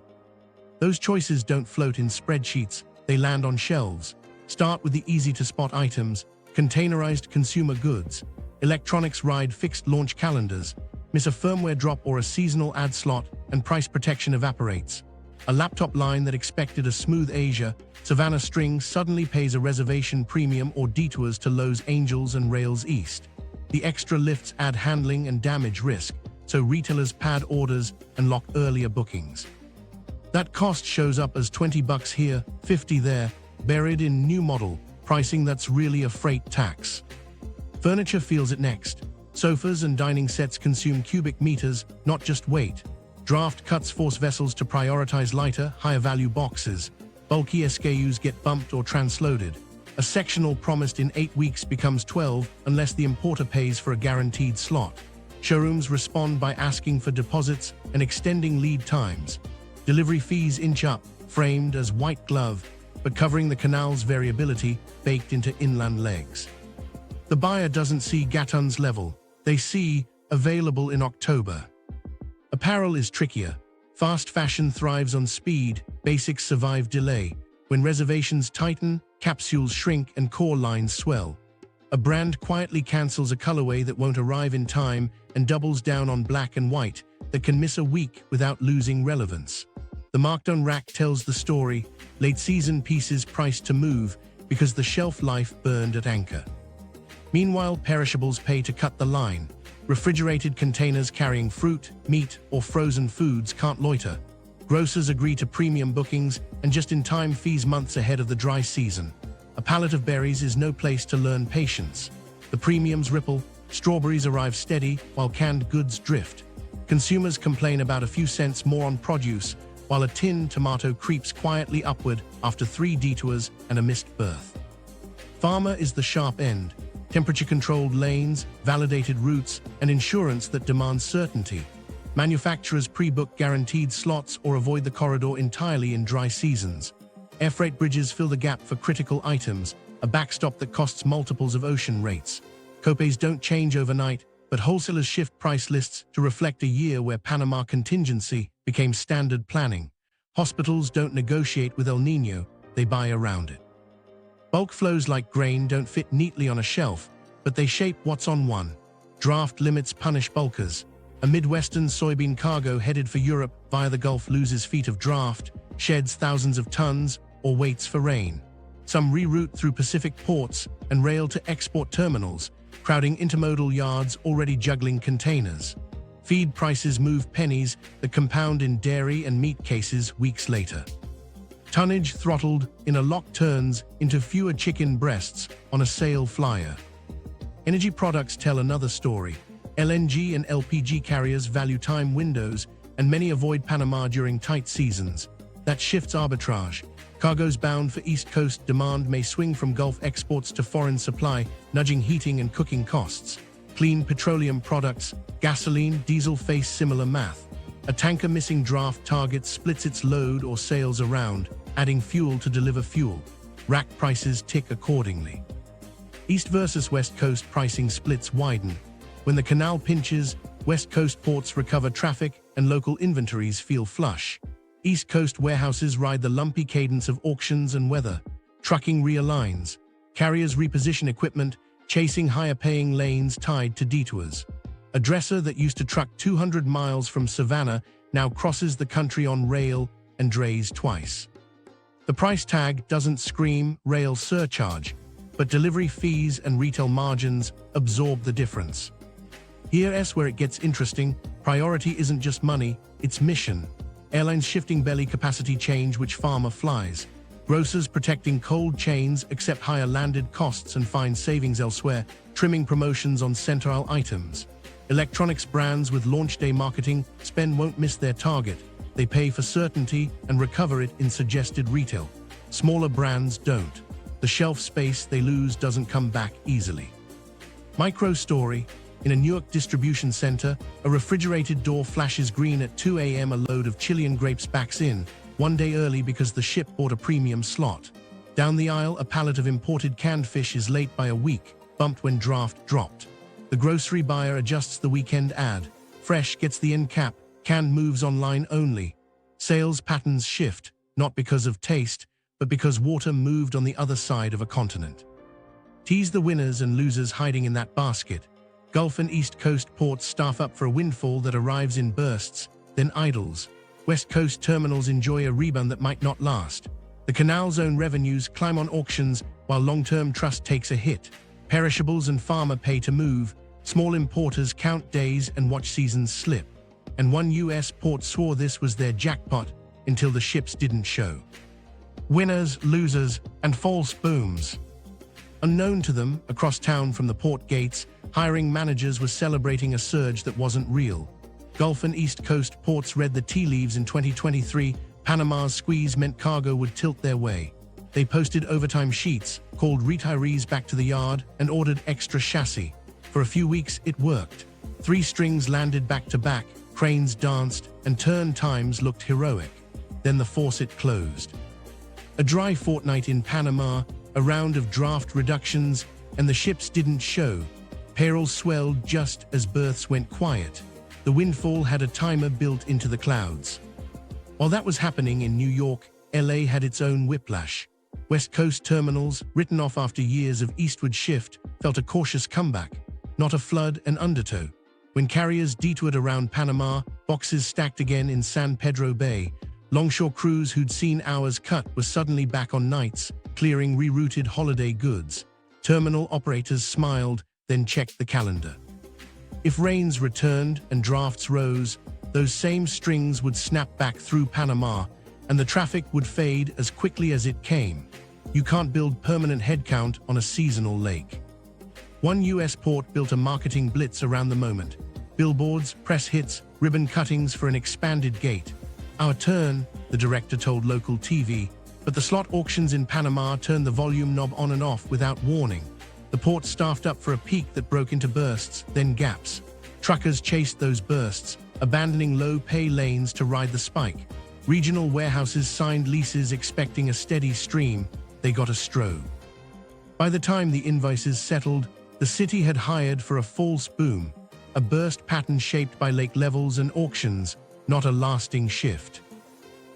Those choices don't float in spreadsheets, they land on shelves. Start with the easy-to-spot items, containerized consumer goods. Electronics ride fixed launch calendars. Miss a firmware drop or a seasonal ad slot, and price protection evaporates. A laptop line that expected a smooth Asia, Savannah string suddenly pays a reservation premium or detours to Los Angeles and rails east. The extra lifts add handling and damage risk, so retailers pad orders and lock earlier bookings. That cost shows up as $20 here, $50 there, buried in new model, pricing that's really a freight tax. Furniture feels it next. Sofas and dining sets consume cubic meters, not just weight. Draft cuts force vessels to prioritize lighter, higher-value boxes. Bulky SKUs get bumped or transloaded. A sectional promised in 8 weeks becomes 12 unless the importer pays for a guaranteed slot. Showrooms respond by asking for deposits and extending lead times. Delivery fees inch up, framed as white glove, but covering the canal's variability baked into inland legs. The buyer doesn't see Gatun's level, they see available in October. Apparel is trickier. Fast fashion thrives on speed, basics survive delay. When reservations tighten, capsules shrink and core lines swell. A brand quietly cancels a colorway that won't arrive in time and doubles down on black and white that can miss a week without losing relevance. The markdown rack tells the story, late-season pieces priced to move because the shelf life burned at anchor. Meanwhile, perishables pay to cut the line. Refrigerated containers carrying fruit, meat, or frozen foods can't loiter. Grocers agree to premium bookings and just-in-time fees months ahead of the dry season. A pallet of berries is no place to learn patience. The premiums ripple, strawberries arrive steady while canned goods drift. Consumers complain about a few cents more on produce, while a tin tomato creeps quietly upward after 3 detours and a missed berth. Farmer is the sharp end. Temperature-controlled lanes, validated routes, and insurance that demands certainty. Manufacturers pre-book guaranteed slots or avoid the corridor entirely in dry seasons. Air freight bridges fill the gap for critical items, a backstop that costs multiples of ocean rates. Copays don't change overnight, but wholesalers shift price lists to reflect a year where Panama contingency became standard planning. Hospitals don't negotiate with El Niño, they buy around it. Bulk flows like grain don't fit neatly on a shelf, but they shape what's on one. Draft limits punish bulkers. A Midwestern soybean cargo headed for Europe via the Gulf loses feet of draft, sheds thousands of tons, or waits for rain. Some reroute through Pacific ports and rail to export terminals, crowding intermodal yards already juggling containers. Feed prices move pennies that compound in dairy and meat cases weeks later. Tonnage throttled in a lock turns into fewer chicken breasts on a sail flyer. Energy products tell another story. LNG and LPG carriers value time windows, and many avoid Panama during tight seasons. That shifts arbitrage. Cargoes bound for East Coast demand may swing from Gulf exports to foreign supply, nudging heating and cooking costs. Clean petroleum products, gasoline, diesel face similar math. A tanker missing draft target splits its load or sails around, adding fuel to deliver fuel. Rack prices tick accordingly. East versus West Coast pricing splits widen. When the canal pinches, West Coast ports recover traffic and local inventories feel flush. East Coast warehouses ride the lumpy cadence of auctions and weather. Trucking realigns. Carriers reposition equipment, chasing higher-paying lanes tied to detours. A dresser that used to truck 200 miles from Savannah now crosses the country on rail and drays twice. The price tag doesn't scream rail surcharge, but delivery fees and retail margins absorb the difference. Here's where it gets interesting. Priority isn't just money, it's mission. Airlines shifting belly capacity change which farmer flies. Grocers protecting cold chains accept higher landed costs and find savings elsewhere, trimming promotions on central items. Electronics brands with launch day marketing spend won't miss their target. They pay for certainty and recover it in suggested retail. Smaller brands don't. The shelf space they lose doesn't come back easily. Micro story. In a Newark distribution center, a refrigerated door flashes green at 2 a.m. A load of Chilean grapes backs in, one day early because the ship bought a premium slot. Down the aisle, a pallet of imported canned fish is late by a week, bumped when draft dropped. The grocery buyer adjusts the weekend ad. Fresh gets the end cap, canned moves online only. Sales patterns shift, not because of taste, but because water moved on the other side of a continent. Tease the winners and losers hiding in that basket. Gulf and East Coast ports staff up for a windfall that arrives in bursts, then idles. West Coast terminals enjoy a rebound that might not last. The canal's own revenues climb on auctions while long-term trust takes a hit. Perishables and farmer pay to move. Small importers count days and watch seasons slip. And one U.S. port swore this was their jackpot until the ships didn't show. Winners, losers, and false booms. Unknown to them, across town from the port gates, hiring managers were celebrating a surge that wasn't real. Gulf and East Coast ports read the tea leaves in 2023. Panama's squeeze meant cargo would tilt their way. They posted overtime sheets, called retirees back to the yard, and ordered extra chassis. For a few weeks, it worked. 3 strings landed back-to-back, cranes danced, and turn times looked heroic. Then the faucet closed. A dry fortnight in Panama, a round of draft reductions, and the ships didn't show. Payroll swelled just as berths went quiet. The windfall had a timer built into the clouds. While that was happening in New York, LA had its own whiplash. West Coast terminals, written off after years of eastward shift, felt a cautious comeback, not a flood and undertow. When carriers detoured around Panama, boxes stacked again in San Pedro Bay. Longshore crews who'd seen hours cut were suddenly back on nights, clearing rerouted holiday goods. Terminal operators smiled, then checked the calendar. If rains returned and drafts rose, those same strings would snap back through Panama, and the traffic would fade as quickly as it came. You can't build permanent headcount on a seasonal lake. One U.S. port built a marketing blitz around the moment. Billboards, press hits, ribbon cuttings for an expanded gate. "Our turn," the director told local TV, but the slot auctions in Panama turned the volume knob on and off without warning. The port staffed up for a peak that broke into bursts, then gaps. Truckers chased those bursts, abandoning low-pay lanes to ride the spike. Regional warehouses signed leases expecting a steady stream. They got a strobe. By the time the invoices settled, the city had hired for a false boom, a burst pattern shaped by lake levels and auctions, not a lasting shift.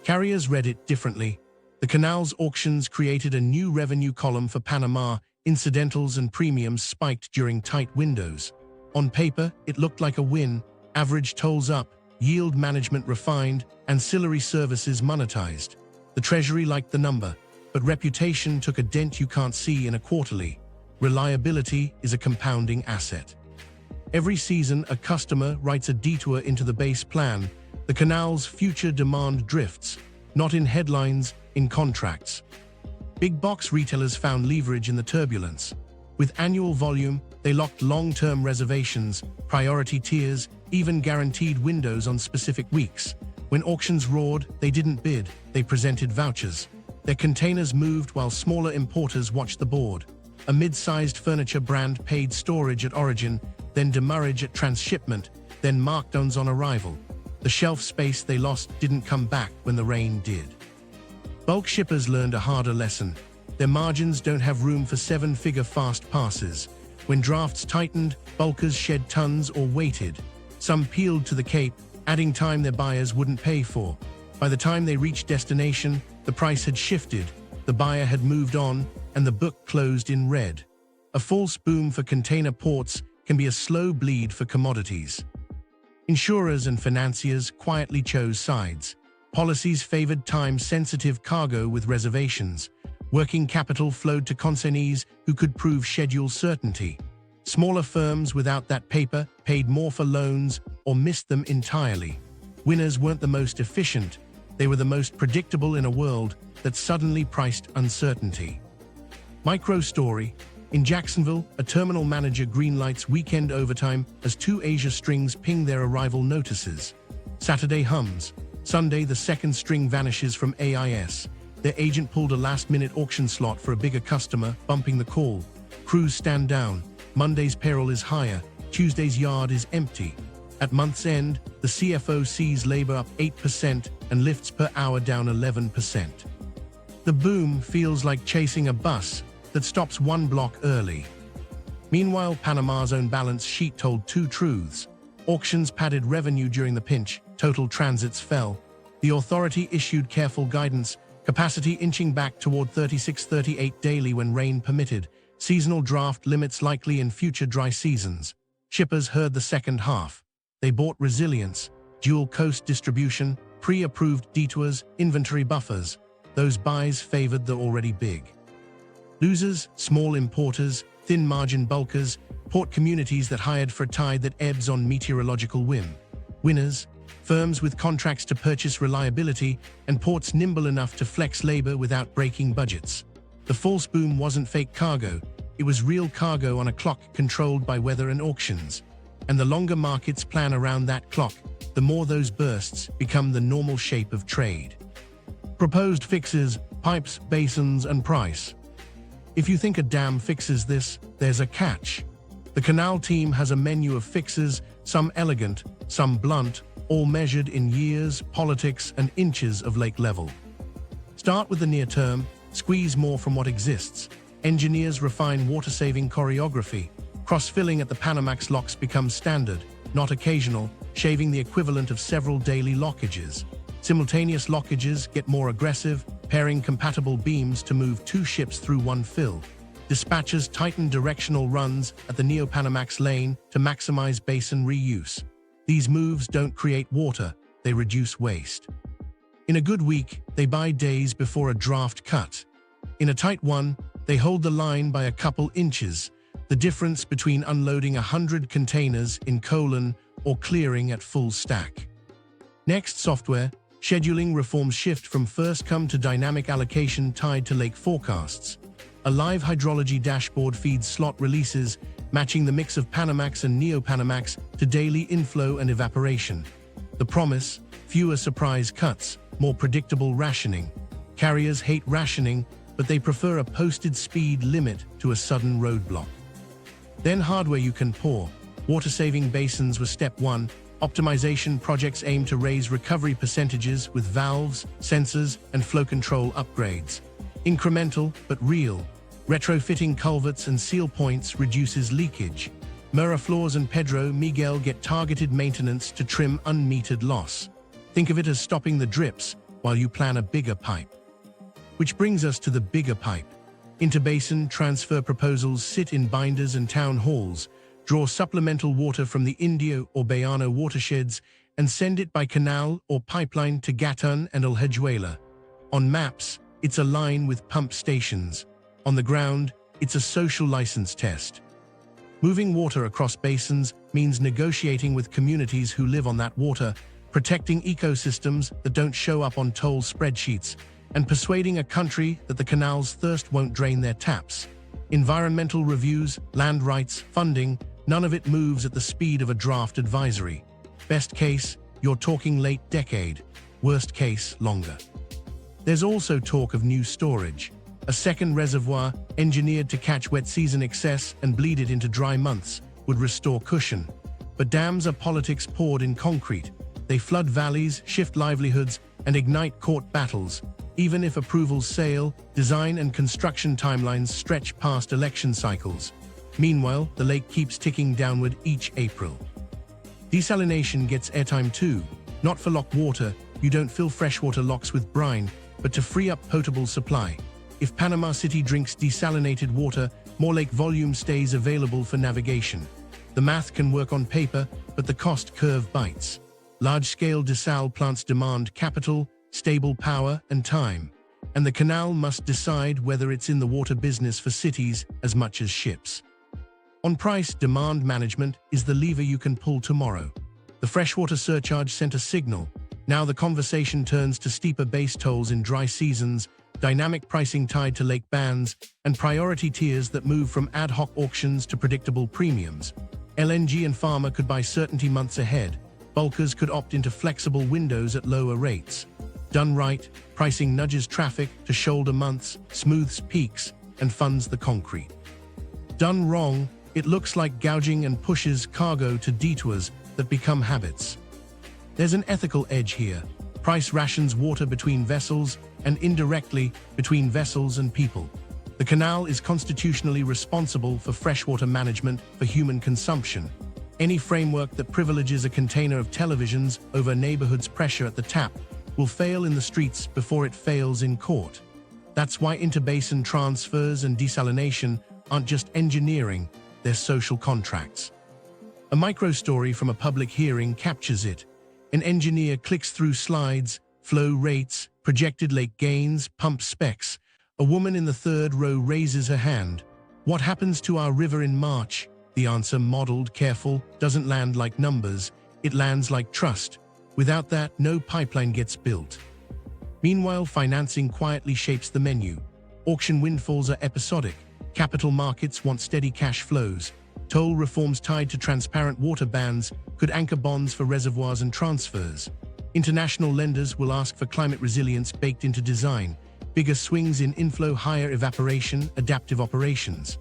Carriers read it differently. The canal's auctions created a new revenue column for Panama. Incidentals and premiums spiked during tight windows. On paper, it looked like a win: average tolls up, yield management refined, ancillary services monetized. The Treasury liked the number, but reputation took a dent you can't see in a quarterly. Reliability is a compounding asset. Every season, a customer writes a detour into the base plan. The canal's future demand drifts, not in headlines, in contracts. Big box retailers found leverage in the turbulence. With annual volume, they locked long-term reservations, priority tiers, even guaranteed windows on specific weeks. When auctions roared, they didn't bid, they presented vouchers. Their containers moved while smaller importers watched the board. A mid-sized furniture brand paid storage at origin, then demurrage at transshipment, then markdowns on arrival. The shelf space they lost didn't come back when the rain did. Bulk shippers learned a harder lesson. Their margins don't have room for seven-figure fast passes. When drafts tightened, bulkers shed tons or waited. Some peeled to the Cape, adding time their buyers wouldn't pay for. By the time they reached destination, the price had shifted, the buyer had moved on, and the book closed in red. A false boom for container ports can be a slow bleed for commodities. Insurers and financiers quietly chose sides. Policies favored time-sensitive cargo with reservations. Working capital flowed to consignees who could prove schedule certainty. Smaller firms without that paper paid more for loans or missed them entirely. Winners weren't the most efficient, they were the most predictable in a world that suddenly priced uncertainty. Micro story: in Jacksonville, a terminal manager greenlights weekend overtime as two Asia strings ping their arrival notices. Saturday hums. Sunday, the second string vanishes from AIS. Their agent pulled a last-minute auction slot for a bigger customer, bumping the call. Crews stand down. Monday's payroll is higher. Tuesday's yard is empty. At month's end, the CFO sees labor up 8% and lifts per hour down 11%. The boom feels like chasing a bus that stops one block early. Meanwhile, Panama's own balance sheet told two truths. Auctions padded revenue during the pinch, total transits fell. The authority issued careful guidance, capacity inching back toward 36-38 daily when rain permitted, seasonal draft limits likely in future dry seasons. Shippers heard the second half. They bought resilience, dual coast distribution, pre-approved detours, inventory buffers. Those buys favored the already big. Losers, small importers, thin-margin bulkers, port communities that hired for a tide that ebbs on meteorological whim. Winners, firms with contracts to purchase reliability and ports nimble enough to flex labor without breaking budgets. The false boom wasn't fake cargo, it was real cargo on a clock controlled by weather and auctions. And the longer markets plan around that clock, the more those bursts become the normal shape of trade. Proposed fixes: pipes, basins, and price. If you think a dam fixes this, there's a catch. The canal team has a menu of fixes, some elegant, some blunt, all measured in years, politics, and inches of lake level. Start with the near term, squeeze more from what exists. Engineers refine water-saving choreography. Cross-filling at the Panamax locks becomes standard, not occasional, shaving the equivalent of several daily lockages. Simultaneous lockages get more aggressive, pairing compatible beams to move two ships through one fill. Dispatchers tighten directional runs at the Neo-Panamax lane to maximize basin reuse. These moves don't create water, they reduce waste. In a good week, they buy days before a draft cut. In a tight one, they hold the line by a couple inches. The the difference between unloading 100 containers in colon or clearing at full stack. Next, software. Scheduling reforms shift from first-come to dynamic allocation tied to lake forecasts. A live hydrology dashboard feeds slot releases, matching the mix of Panamax and Neo-Panamax to daily inflow and evaporation. The promise: fewer surprise cuts, more predictable rationing. Carriers hate rationing, but they prefer a posted speed limit to a sudden roadblock. Then hardware you can pour. Water-saving basins was step one. Optimization projects aim to raise recovery percentages with valves, sensors, and flow control upgrades. Incremental, but real. Retrofitting culverts and seal points reduces leakage. Miraflores and Pedro Miguel get targeted maintenance to trim unmetered loss. Think of it as stopping the drips while you plan a bigger pipe. Which brings us to the bigger pipe. Interbasin transfer proposals sit in binders and town halls, draw supplemental water from the Indio or Bayano watersheds, and send it by canal or pipeline to Gatún and Alhejuela. On maps, it's a line with pump stations. On the ground, it's a social license test. Moving water across basins means negotiating with communities who live on that water, protecting ecosystems that don't show up on toll spreadsheets, and persuading a country that the canal's thirst won't drain their taps. Environmental reviews, land rights, funding, none of it moves at the speed of a draft advisory. Best case, you're talking late decade. Worst case, longer. There's also talk of new storage. A second reservoir, engineered to catch wet season excess and bleed it into dry months, would restore cushion. But dams are politics poured in concrete. They flood valleys, shift livelihoods, and ignite court battles. Even if approvals sail, design and construction timelines stretch past election cycles. Meanwhile, the lake keeps ticking downward each April. Desalination gets airtime too. Not for lock water, you don't fill freshwater locks with brine, but to free up potable supply. If Panama City drinks desalinated water, more lake volume stays available for navigation. The math can work on paper, but the cost curve bites. Large-scale desal plants demand capital, stable power, and time. And the canal must decide whether it's in the water business for cities as much as ships. On price, demand management is the lever you can pull tomorrow. The freshwater surcharge sent a signal. Now the conversation turns to steeper base tolls in dry seasons, dynamic pricing tied to lake bans, and priority tiers that move from ad hoc auctions to predictable premiums. LNG and pharma could buy certainty months ahead. Bulkers could opt into flexible windows at lower rates. Done right, pricing nudges traffic to shoulder months, smooths peaks, and funds the concrete. Done wrong, it looks like gouging and pushes cargo to detours that become habits. There's an ethical edge here. Price rations water between vessels and indirectly between vessels and people. The canal is constitutionally responsible for freshwater management for human consumption. Any framework that privileges a container of televisions over a neighborhood's pressure at the tap will fail in the streets before it fails in court. That's why interbasin transfers and desalination aren't just engineering, they're social contracts. A micro-story from a public hearing captures it. An engineer clicks through slides, flow rates, projected lake gains, pump specs. A woman in the third row raises her hand. What happens to our river in March? The answer, modeled, careful, doesn't land like numbers, it lands like trust. Without that, no pipeline gets built. Meanwhile, financing quietly shapes the menu. Auction windfalls are episodic. Capital markets want steady cash flows. Toll reforms tied to transparent water bans could anchor bonds for reservoirs and transfers. International lenders will ask for climate resilience baked into design. Bigger swings in inflow, higher evaporation, adaptive operations.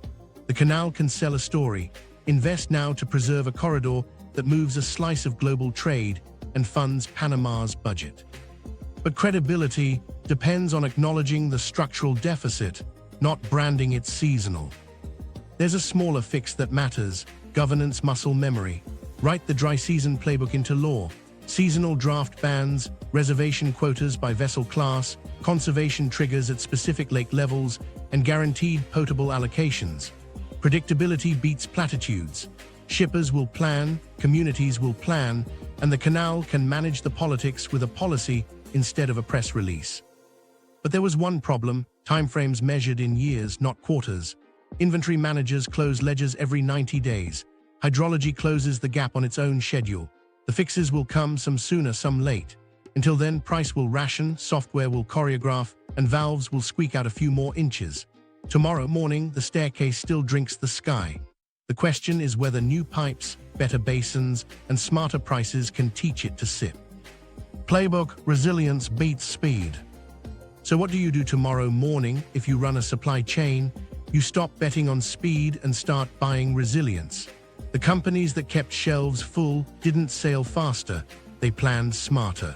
The canal can sell a story. Invest now to preserve a corridor that moves a slice of global trade and funds Panama's budget. But credibility depends on acknowledging the structural deficit, not branding it seasonal. There's a smaller fix that matters: governance muscle memory. Write the dry season playbook into law. Seasonal draft bans, reservation quotas by vessel class, conservation triggers at specific lake levels, and guaranteed potable allocations. Predictability beats platitudes. Shippers will plan, communities will plan, and the canal can manage the politics with a policy instead of a press release. But there was one problem: timeframes measured in years, not quarters. Inventory managers close ledgers every 90 days. Hydrology closes the gap on its own schedule. The fixes will come, some sooner, some late. Until then, price will ration, software will choreograph, and valves will squeak out a few more inches. Tomorrow morning, the staircase still drinks the sky. The question is whether new pipes, better basins, and smarter prices can teach it to sip. Playbook: resilience beats speed. So what do you do tomorrow morning if you run a supply chain? You stop betting on speed and start buying resilience. The companies that kept shelves full didn't sail faster, they planned smarter.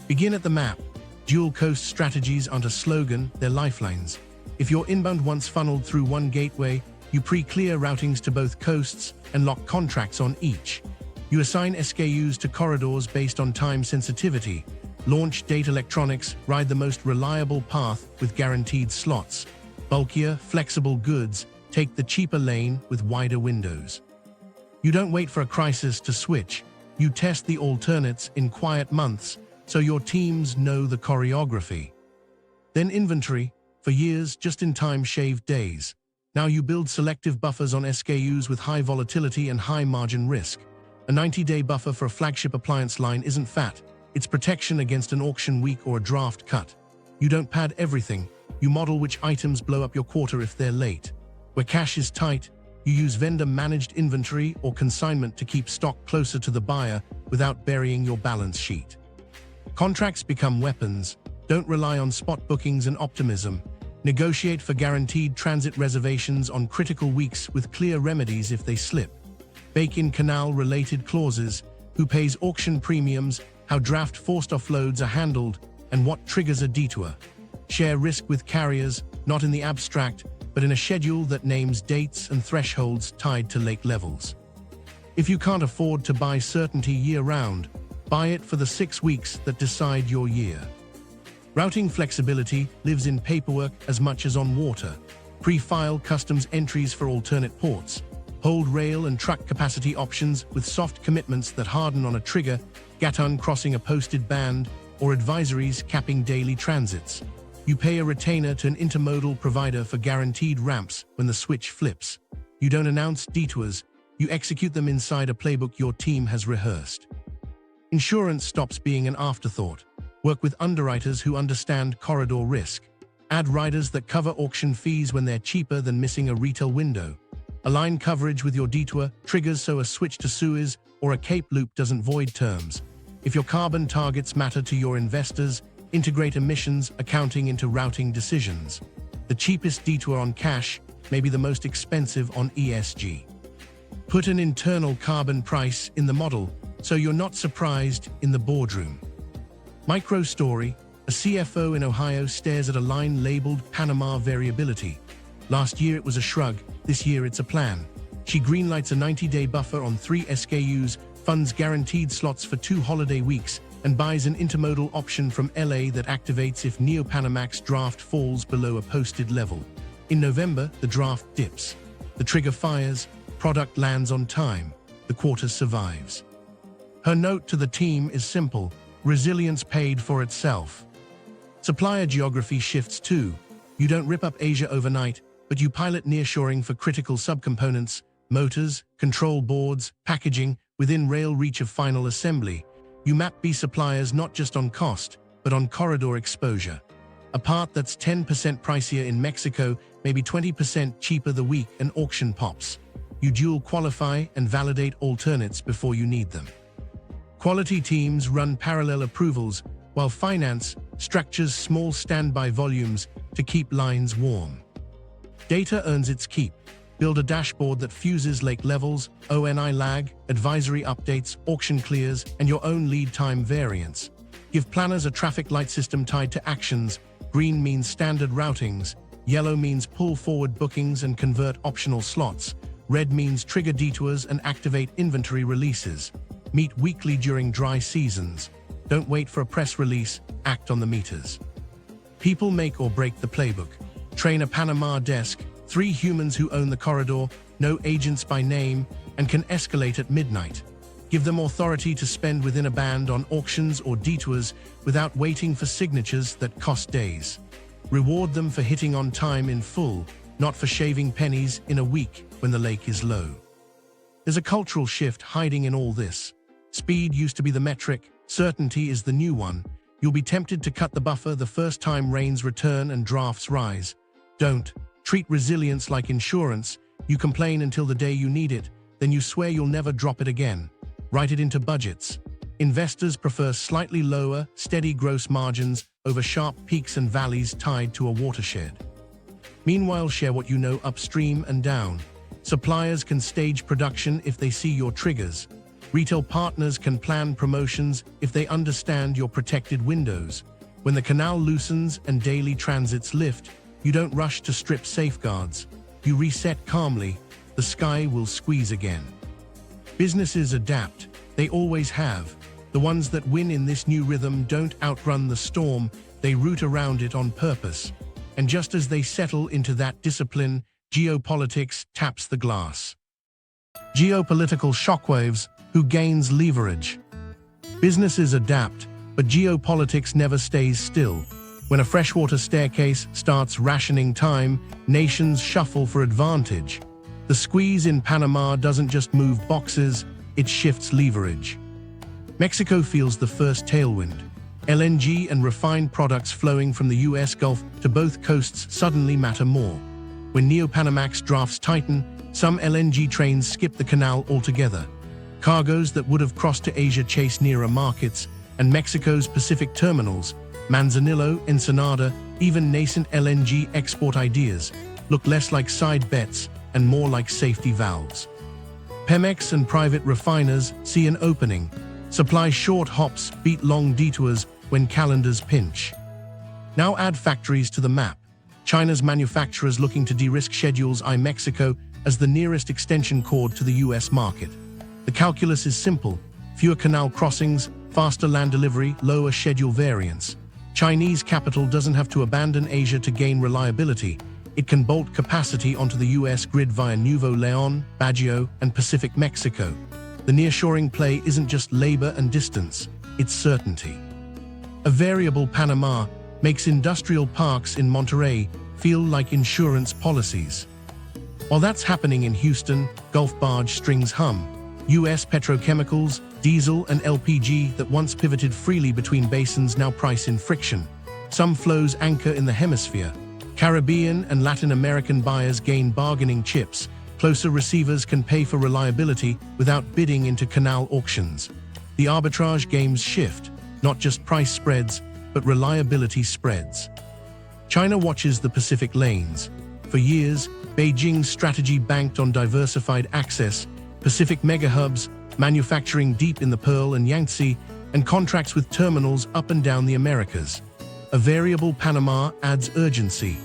Begin at the map. Dual coast strategies aren't a slogan, they're lifelines. If your inbound once funneled through one gateway, you pre-clear routings to both coasts and lock contracts on each. You assign SKUs to corridors based on time sensitivity. Launch data electronics, ride the most reliable path with guaranteed slots. Bulkier, flexible goods, take the cheaper lane with wider windows. You don't wait for a crisis to switch. You test the alternates in quiet months so your teams know the choreography. Then inventory, for years just-in-time shaved days. Now you build selective buffers on SKUs with high volatility and high margin risk. A 90-day buffer for a flagship appliance line isn't fat. It's protection against an auction week or a draft cut. You don't pad everything. You model which items blow up your quarter if they're late. Where cash is tight, you use vendor-managed inventory or consignment to keep stock closer to the buyer without burying your balance sheet. Contracts become weapons. Don't rely on spot bookings and optimism. Negotiate for guaranteed transit reservations on critical weeks with clear remedies if they slip. Bake in canal-related clauses: who pays auction premiums, how draft forced offloads are handled, and what triggers a detour. Share risk with carriers, not in the abstract, but in a schedule that names dates and thresholds tied to lake levels. If you can't afford to buy certainty year-round, buy it for the 6 weeks that decide your year. Routing flexibility lives in paperwork as much as on water. Pre-file customs entries for alternate ports. Hold rail and truck capacity options with soft commitments that harden on a trigger, Gatún crossing a posted band, or advisories capping daily transits. You pay a retainer to an intermodal provider for guaranteed ramps when the switch flips. You don't announce detours, you execute them inside a playbook your team has rehearsed. Insurance stops being an afterthought. Work with underwriters who understand corridor risk. Add riders that cover auction fees when they're cheaper than missing a retail window. Align coverage with your detour triggers so a switch to Suez or a Cape loop doesn't void terms. If your carbon targets matter to your investors, integrate emissions accounting into routing decisions. The cheapest detour on cash may be the most expensive on ESG. Put an internal carbon price in the model so you're not surprised in the boardroom. Micro story: a CFO in Ohio stares at a line labeled Panama variability. Last year it was a shrug, this year it's a plan. She greenlights a 90-day buffer on 3 SKUs, funds guaranteed slots for 2 holiday weeks, and buys an intermodal option from LA that activates if Neo-Panamax draft falls below a posted level. In November, the draft dips. The trigger fires, product lands on time, the quarter survives. Her note to the team is simple: resilience paid for itself. Supplier geography shifts too. You don't rip up Asia overnight, but you pilot nearshoring for critical subcomponents, motors, control boards, packaging, within rail reach of final assembly. You map B suppliers not just on cost, but on corridor exposure. A part that's 10% pricier in Mexico may be 20% cheaper the week an auction pops. You dual qualify and validate alternates before you need them. Quality teams run parallel approvals, while finance structures small standby volumes to keep lines warm. Data earns its keep. Build a dashboard that fuses lake levels, ONI lag, advisory updates, auction clears, and your own lead time variance. Give planners a traffic light system tied to actions. Green means standard routings. Yellow means pull forward bookings and convert optional slots. Red means trigger detours and activate inventory releases. Meet weekly during dry seasons. Don't wait for a press release, act on the meters. People make or break the playbook. Train a Panama desk, 3 humans who own the corridor, know agents by name, and can escalate at midnight. Give them authority to spend within a band on auctions or detours without waiting for signatures that cost days. Reward them for hitting on time in full. not for shaving pennies in a week when the lake is low. There's a cultural shift hiding in all this. Speed used to be the metric, certainty is the new one. You'll be tempted to cut the buffer the first time rains return and drafts rise. Don't. Treat resilience like insurance. You complain until the day you need it, then you swear you'll never drop it again. Write it into budgets. Investors prefer slightly lower, steady gross margins over sharp peaks and valleys tied to a watershed. Meanwhile, share what you know upstream and down. Suppliers can stage production if they see your triggers. Retail partners can plan promotions if they understand your protected windows. When the canal loosens and daily transits lift, you don't rush to strip safeguards. You reset calmly. The sky will squeeze again. Businesses adapt. They always have. The ones that win in this new rhythm don't outrun the storm, they root around it on purpose. And just as they settle into that discipline, geopolitics taps the glass. Geopolitical shockwaves. Who gains leverage? Businesses adapt, but geopolitics never stays still. When a freshwater staircase starts rationing time, nations shuffle for advantage. The squeeze in Panama doesn't just move boxes, it shifts leverage. Mexico feels the first tailwind. LNG and refined products flowing from the US Gulf to both coasts suddenly matter more. When Neo-Panamax drafts tighten, some LNG trains skip the canal altogether. Cargoes that would have crossed to Asia chase nearer markets, and Mexico's Pacific terminals, Manzanillo, Ensenada, even nascent LNG export ideas, look less like side bets and more like safety valves. Pemex and private refiners see an opening. Supply short hops beat long detours when calendars pinch. Now add factories to the map. China's manufacturers looking to de-risk schedules eye Mexico as the nearest extension cord to the US market. The calculus is simple: fewer canal crossings, faster land delivery, lower schedule variance. Chinese capital doesn't have to abandon Asia to gain reliability. It can bolt capacity onto the US grid via Nuevo León, Baguio, and Pacific Mexico. The nearshoring play isn't just labor and distance, it's certainty. A variable Panama makes industrial parks in Monterrey feel like insurance policies. While that's happening in Houston, Gulf barge strings hum. US petrochemicals, diesel and LPG that once pivoted freely between basins now price in friction. Some flows anchor in the hemisphere. Caribbean and Latin American buyers gain bargaining chips. Closer receivers can pay for reliability without bidding into canal auctions. The arbitrage games shift, not just price spreads, but reliability spreads. China watches the Pacific lanes. For years, Beijing's strategy banked on diversified access, Pacific megahubs, manufacturing deep in the Pearl and Yangtze, and contracts with terminals up and down the Americas. A variable Panama adds urgency.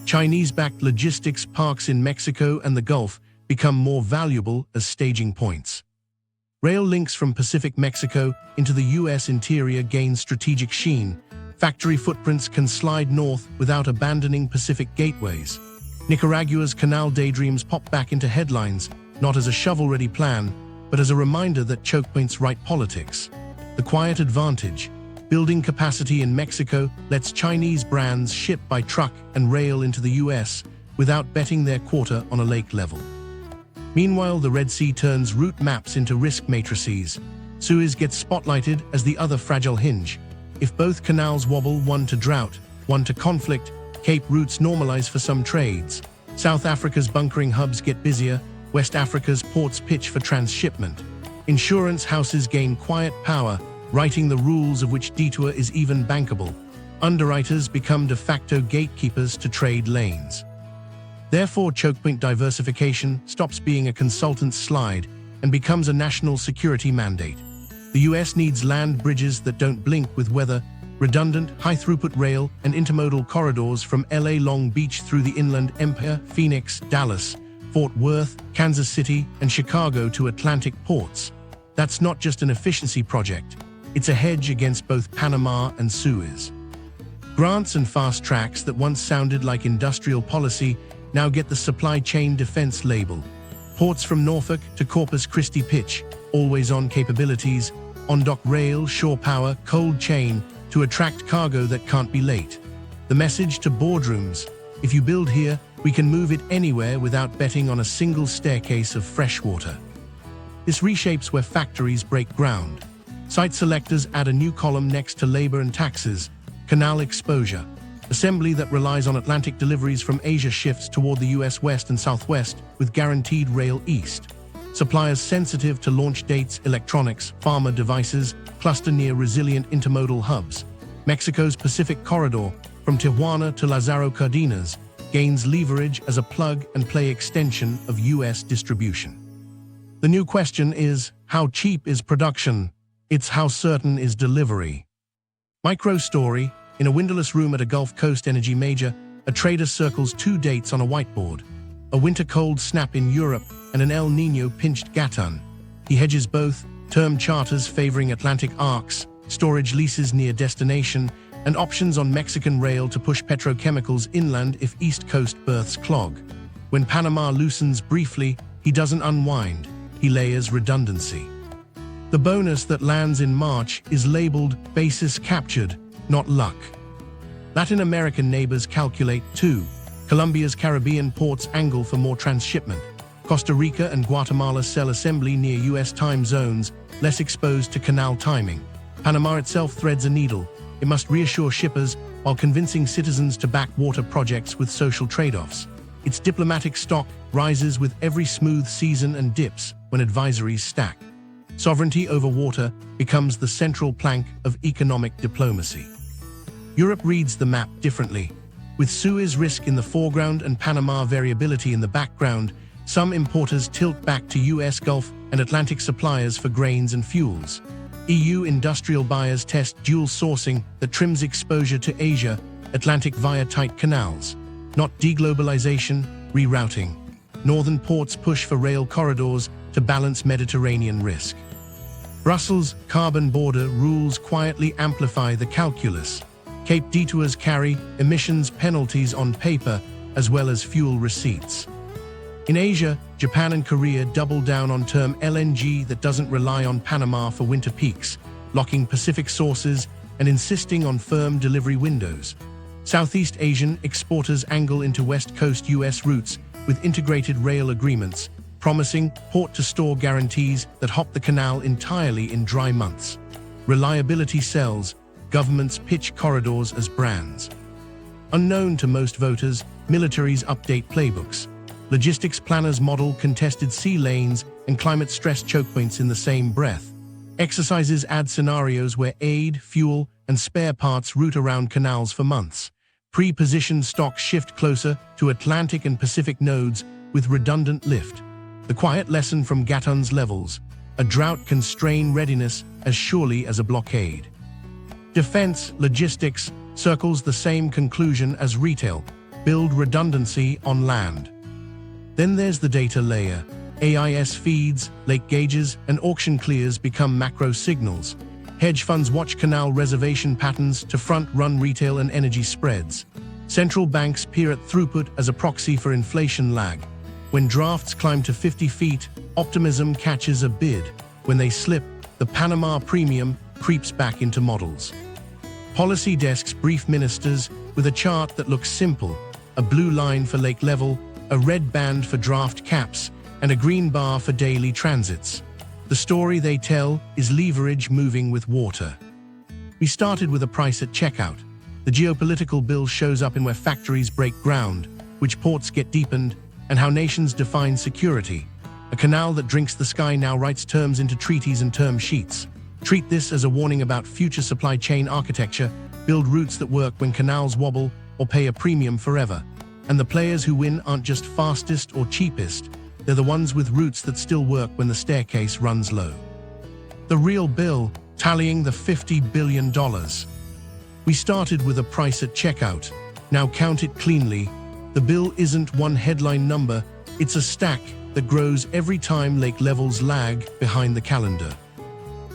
Chinese-backed logistics parks in Mexico and the Gulf become more valuable as staging points. Rail links from Pacific Mexico into the US interior gain strategic sheen. Factory footprints can slide north without abandoning Pacific gateways. Nicaragua's canal daydreams pop back into headlines, not as a shovel-ready plan, but as a reminder that ChokePoint's right politics. The quiet advantage. Building capacity in Mexico lets Chinese brands ship by truck and rail into the US without betting their quota on a lake level. Meanwhile, the Red Sea turns route maps into risk matrices. Suez gets spotlighted as the other fragile hinge. If both canals wobble, one to drought, one to conflict, Cape routes normalize for some trades. South Africa's bunkering hubs get busier, West Africa's ports pitch for transshipment. Insurance houses gain quiet power, writing the rules of which Detour is even bankable. Underwriters become de facto gatekeepers to trade lanes. Therefore, ChokePoint diversification stops being a consultant's slide and becomes a national security mandate. The US needs land bridges that don't blink with weather, redundant, high-throughput rail and intermodal corridors from LA Long Beach through the Inland Empire, Phoenix, Dallas, Fort Worth, Kansas City, and Chicago to Atlantic ports. That's not just an efficiency project. It's a hedge against both Panama and Suez. Grants and fast tracks that once sounded like industrial policy now get the supply chain defense label. Ports from Norfolk to Corpus Christi pitch, always-on capabilities, on-dock rail, shore power, cold chain to attract cargo that can't be late. The message to boardrooms: if you build here, We can move it anywhere without betting on a single staircase of fresh water. This reshapes where factories break ground. Site selectors add a new column next to labor and taxes. Canal exposure. Assembly that relies on Atlantic deliveries from Asia shifts toward the US West and Southwest with guaranteed rail east. Suppliers sensitive to launch dates, electronics, pharma devices, cluster near resilient intermodal hubs. Mexico's Pacific Corridor, from Tijuana to Lázaro Cárdenas, gains leverage as a plug-and-play extension of US distribution. The new question is, how cheap is production? It's how certain is delivery. Micro story. In a windowless room at a Gulf Coast energy major, a trader circles two dates on a whiteboard. A winter cold snap in Europe and an El Niño pinched Gatún. He hedges both, term charters favoring Atlantic arcs, storage leases near destination, and options on Mexican rail to push petrochemicals inland if East Coast berths clog. When Panama loosens briefly, he doesn't unwind, he layers redundancy. The bonus that lands in March is labeled basis captured, not luck. Latin American neighbors calculate too. Colombia's Caribbean ports angle for more transshipment. Costa Rica and Guatemala sell assembly near US time zones, less exposed to canal timing. Panama itself threads a needle. It must reassure shippers while convincing citizens to back water projects with social trade-offs. Its diplomatic stock rises with every smooth season and dips when advisories stack. Sovereignty over water becomes the central plank of economic diplomacy. Europe reads the map differently. With Suez risk in the foreground and Panama variability in the background, some importers tilt back to US Gulf and Atlantic suppliers for grains and fuels. EU industrial buyers test dual sourcing that trims exposure to Asia, Atlantic via tight canals. Not deglobalization, rerouting. Northern ports push for rail corridors to balance Mediterranean risk. Brussels' carbon border rules quietly amplify the calculus. Cape detours carry emissions penalties on paper as well as fuel receipts. In Asia, Japan and Korea double down on term LNG that doesn't rely on Panama for winter peaks, locking Pacific sources and insisting on firm delivery windows. Southeast Asian exporters angle into West Coast US routes with integrated rail agreements, promising port-to-store guarantees that hop the canal entirely in dry months. Reliability sells. Governments pitch corridors as brands. Unknown to most voters, militaries update playbooks. Logistics planners model contested sea lanes and climate-stress chokepoints in the same breath. Exercises add scenarios where aid, fuel, and spare parts route around canals for months. Pre-positioned stocks shift closer to Atlantic and Pacific nodes with redundant lift. The quiet lesson from Gatún's levels: a drought can strain readiness as surely as a blockade. Defense logistics circles the same conclusion as retail: build redundancy on land. Then there's the data layer. AIS feeds, lake gauges, and auction clears become macro signals. Hedge funds watch canal reservation patterns to front-run retail and energy spreads. Central banks peer at throughput as a proxy for inflation lag. When drafts climb to 50 feet, optimism catches a bid. When they slip, the Panama Premium creeps back into models. Policy desks brief ministers with a chart that looks simple: a blue line for lake level, a red band for draft caps, and a green bar for daily transits. The story they tell is leverage moving with water. We started with a price at checkout. The geopolitical bill shows up in where factories break ground, which ports get deepened, and how nations define security. A canal that drinks the sky now writes terms into treaties and term sheets. Treat this as a warning about future supply chain architecture. Build routes that work when canals wobble, or pay a premium forever. And the players who win aren't just fastest or cheapest. They're the ones with routes that still work when the staircase runs low. The real bill, tallying the $50 billion. We started with a price at checkout. Now count it cleanly. The bill isn't one headline number, it's a stack that grows every time lake levels lag behind the calendar.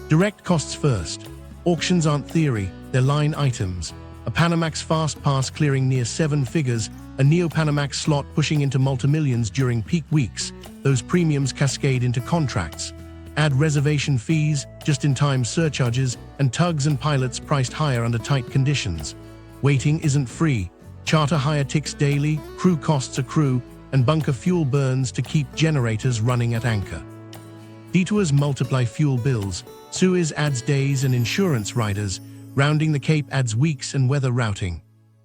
Direct costs first. Auctions aren't theory, they're line items. A Panamax fast pass clearing near 7 figures, a Neo-Panamax slot pushing into multi-millions during peak weeks. Those premiums cascade into contracts. Add reservation fees, just-in-time surcharges, and tugs and pilots priced higher under tight conditions. Waiting isn't free. Charter hire ticks daily, crew costs accrue, and bunker fuel burns to keep generators running at anchor. Detours multiply fuel bills, Suez adds days and insurance riders, rounding the Cape adds weeks and weather routing.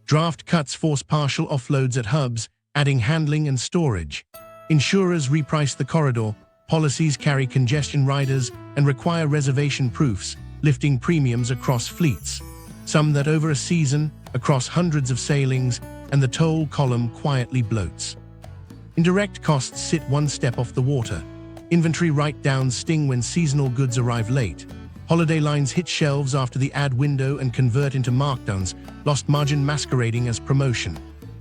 Draft cuts force partial offloads at hubs, adding handling and storage. Insurers reprice the corridor, policies carry congestion riders and require reservation proofs, lifting premiums across fleets. Some that over a season, across hundreds of sailings, and the toll column quietly bloats. Indirect costs sit one step off the water. Inventory write-downs sting when seasonal goods arrive late. Holiday lines hit shelves after the ad window and convert into markdowns, lost margin masquerading as promotion.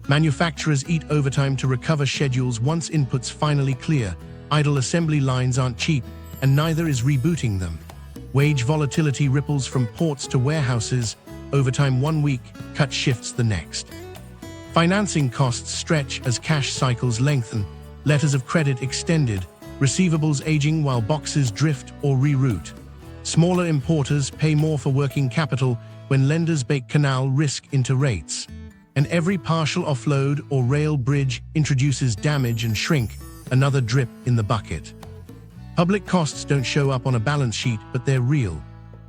Manufacturers eat overtime to recover schedules once inputs finally clear. Idle assembly lines aren't cheap, and neither is rebooting them. Wage volatility ripples from ports to warehouses. Overtime one week, cut shifts the next. Financing costs stretch as cash cycles lengthen, letters of credit extended, receivables aging while boxes drift or reroute. Smaller importers pay more for working capital when lenders bake canal risk into rates. And every partial offload or rail bridge introduces damage and shrink, another drip in the bucket. Public costs don't show up on a balance sheet, but they're real.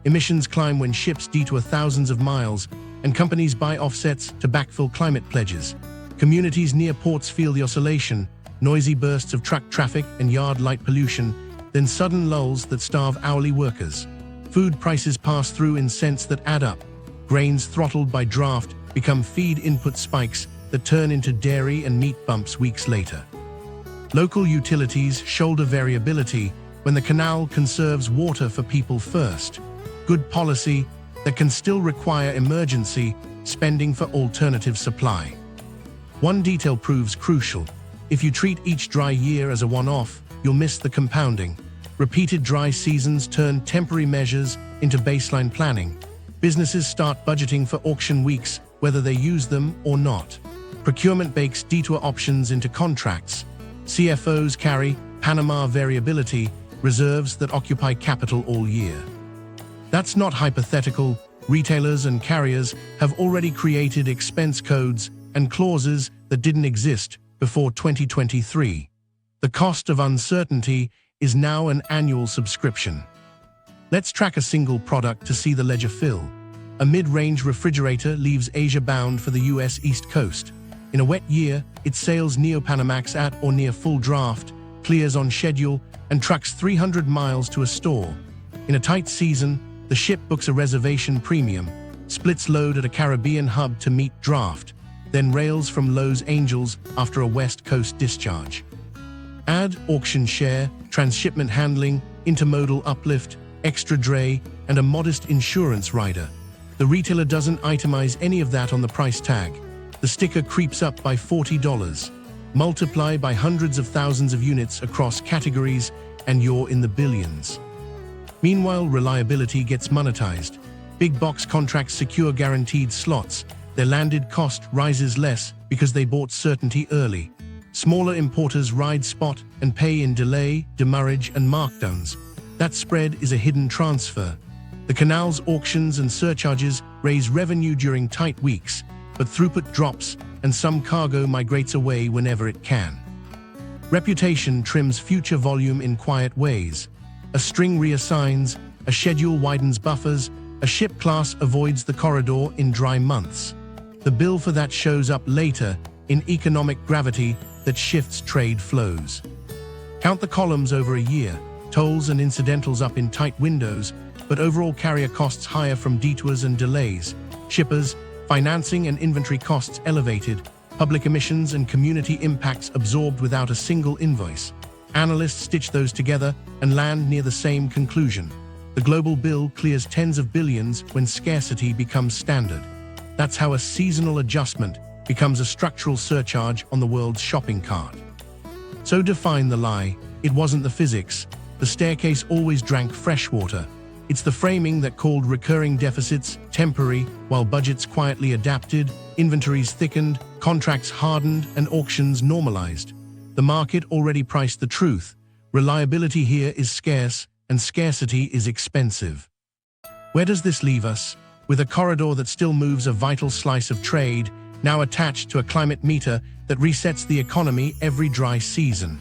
Emissions climb when ships detour thousands of miles, and companies buy offsets to backfill climate pledges. Communities near ports feel the oscillation, noisy bursts of truck traffic and yard light pollution, then sudden lulls that starve hourly workers. Food prices pass through in cents that add up. Grains throttled by draft become feed input spikes that turn into dairy and meat bumps weeks later. Local utilities shoulder variability when the canal conserves water for people first. Good policy that can still require emergency spending for alternative supply. One detail proves crucial. If you treat each dry year as a one-off, you'll miss the compounding. Repeated dry seasons turn temporary measures into baseline planning. Businesses start budgeting for auction weeks, whether they use them or not. Procurement bakes detour options into contracts. CFOs carry Panama variability, reserves that occupy capital all year. That's not hypothetical. Retailers and carriers have already created expense codes and clauses that didn't exist before 2023. The cost of uncertainty is now an annual subscription. Let's track a single product to see the ledger fill. A mid-range refrigerator leaves Asia bound for the US East Coast. In a wet year, it sails Neo-Panamax at or near full draft, clears on schedule, and trucks 300 miles to a store. In a tight season, the ship books a reservation premium, splits load at a Caribbean hub to meet draft, then rails from Los Angeles after a West Coast discharge. Add auction share, transshipment handling, intermodal uplift, extra dray, and a modest insurance rider. The retailer doesn't itemize any of that on the price tag. The sticker creeps up by $40. Multiply by hundreds of thousands of units across categories, and you're in the billions. Meanwhile, reliability gets monetized. Big box contracts secure guaranteed slots. Their landed cost rises less because they bought certainty early. Smaller importers ride spot and pay in delay, demurrage, and markdowns. That spread is a hidden transfer. The canal's auctions and surcharges raise revenue during tight weeks, but throughput drops and some cargo migrates away whenever it can. Reputation trims future volume in quiet ways. A string reassigns, a schedule widens buffers, a ship class avoids the corridor in dry months. The bill for that shows up later in economic gravity that shifts trade flows. Count the columns over a year, tolls and incidentals up in tight windows, but overall carrier costs higher from detours and delays. Shippers, financing and inventory costs elevated, public emissions and community impacts absorbed without a single invoice. Analysts stitch those together and land near the same conclusion. The global bill clears tens of billions when scarcity becomes standard. That's how a seasonal adjustment becomes a structural surcharge on the world's shopping cart. So define the lie. It wasn't the physics. The staircase always drank fresh water. It's the framing that called recurring deficits temporary, while budgets quietly adapted, inventories thickened, contracts hardened, and auctions normalized. The market already priced the truth. Reliability here is scarce, and scarcity is expensive. Where does this leave us? With a corridor that still moves a vital slice of trade, now attached to a climate meter that resets the economy every dry season.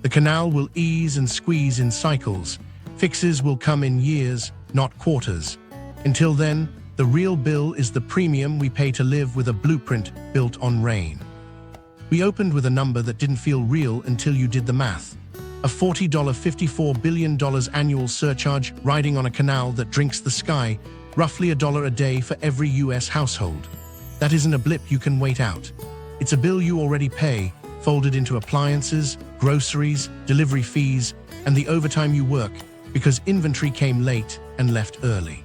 The canal will ease and squeeze in cycles. Fixes will come in years, not quarters. Until then, the real bill is the premium we pay to live with a blueprint built on rain. We opened with a number that didn't feel real until you did the math. A $40, $54 billion annual surcharge riding on a canal that drinks the sky, roughly $1 a day for every US household. That isn't a blip you can wait out. It's a bill you already pay, folded into appliances, groceries, delivery fees, and the overtime you work because inventory came late and left early.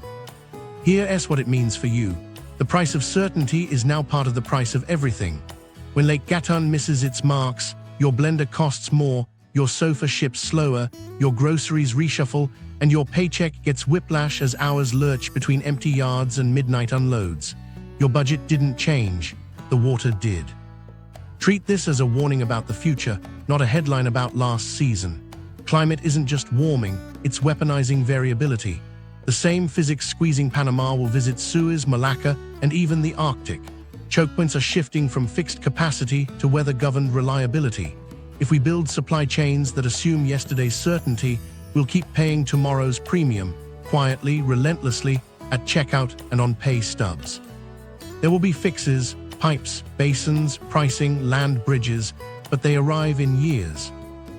Here's what it means for you. The price of certainty is now part of the price of everything. When Lake Gatún misses its marks, your blender costs more, your sofa ships slower, your groceries reshuffle, and your paycheck gets whiplash as hours lurch between empty yards and midnight unloads. Your budget didn't change, the water did. Treat this as a warning about the future, not a headline about last season. Climate isn't just warming, it's weaponizing variability. The same physics squeezing Panama will visit Suez, Malacca, and even the Arctic. Choke points are shifting from fixed capacity to weather-governed reliability. If we build supply chains that assume yesterday's certainty, we'll keep paying tomorrow's premium, quietly, relentlessly, at checkout and on pay stubs. There will be fixes, pipes, basins, pricing, land bridges, but they arrive in years.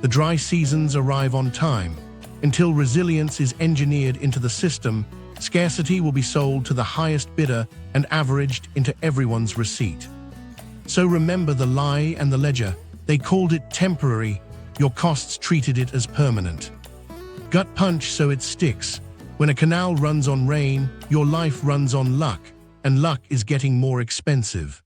The dry seasons arrive on time. Until resilience is engineered into the system, scarcity will be sold to the highest bidder and averaged into everyone's receipt. So remember the lie and the ledger. They called it temporary, your costs treated it as permanent. Gut punch so it sticks. When a canal runs on rain, your life runs on luck, and luck is getting more expensive.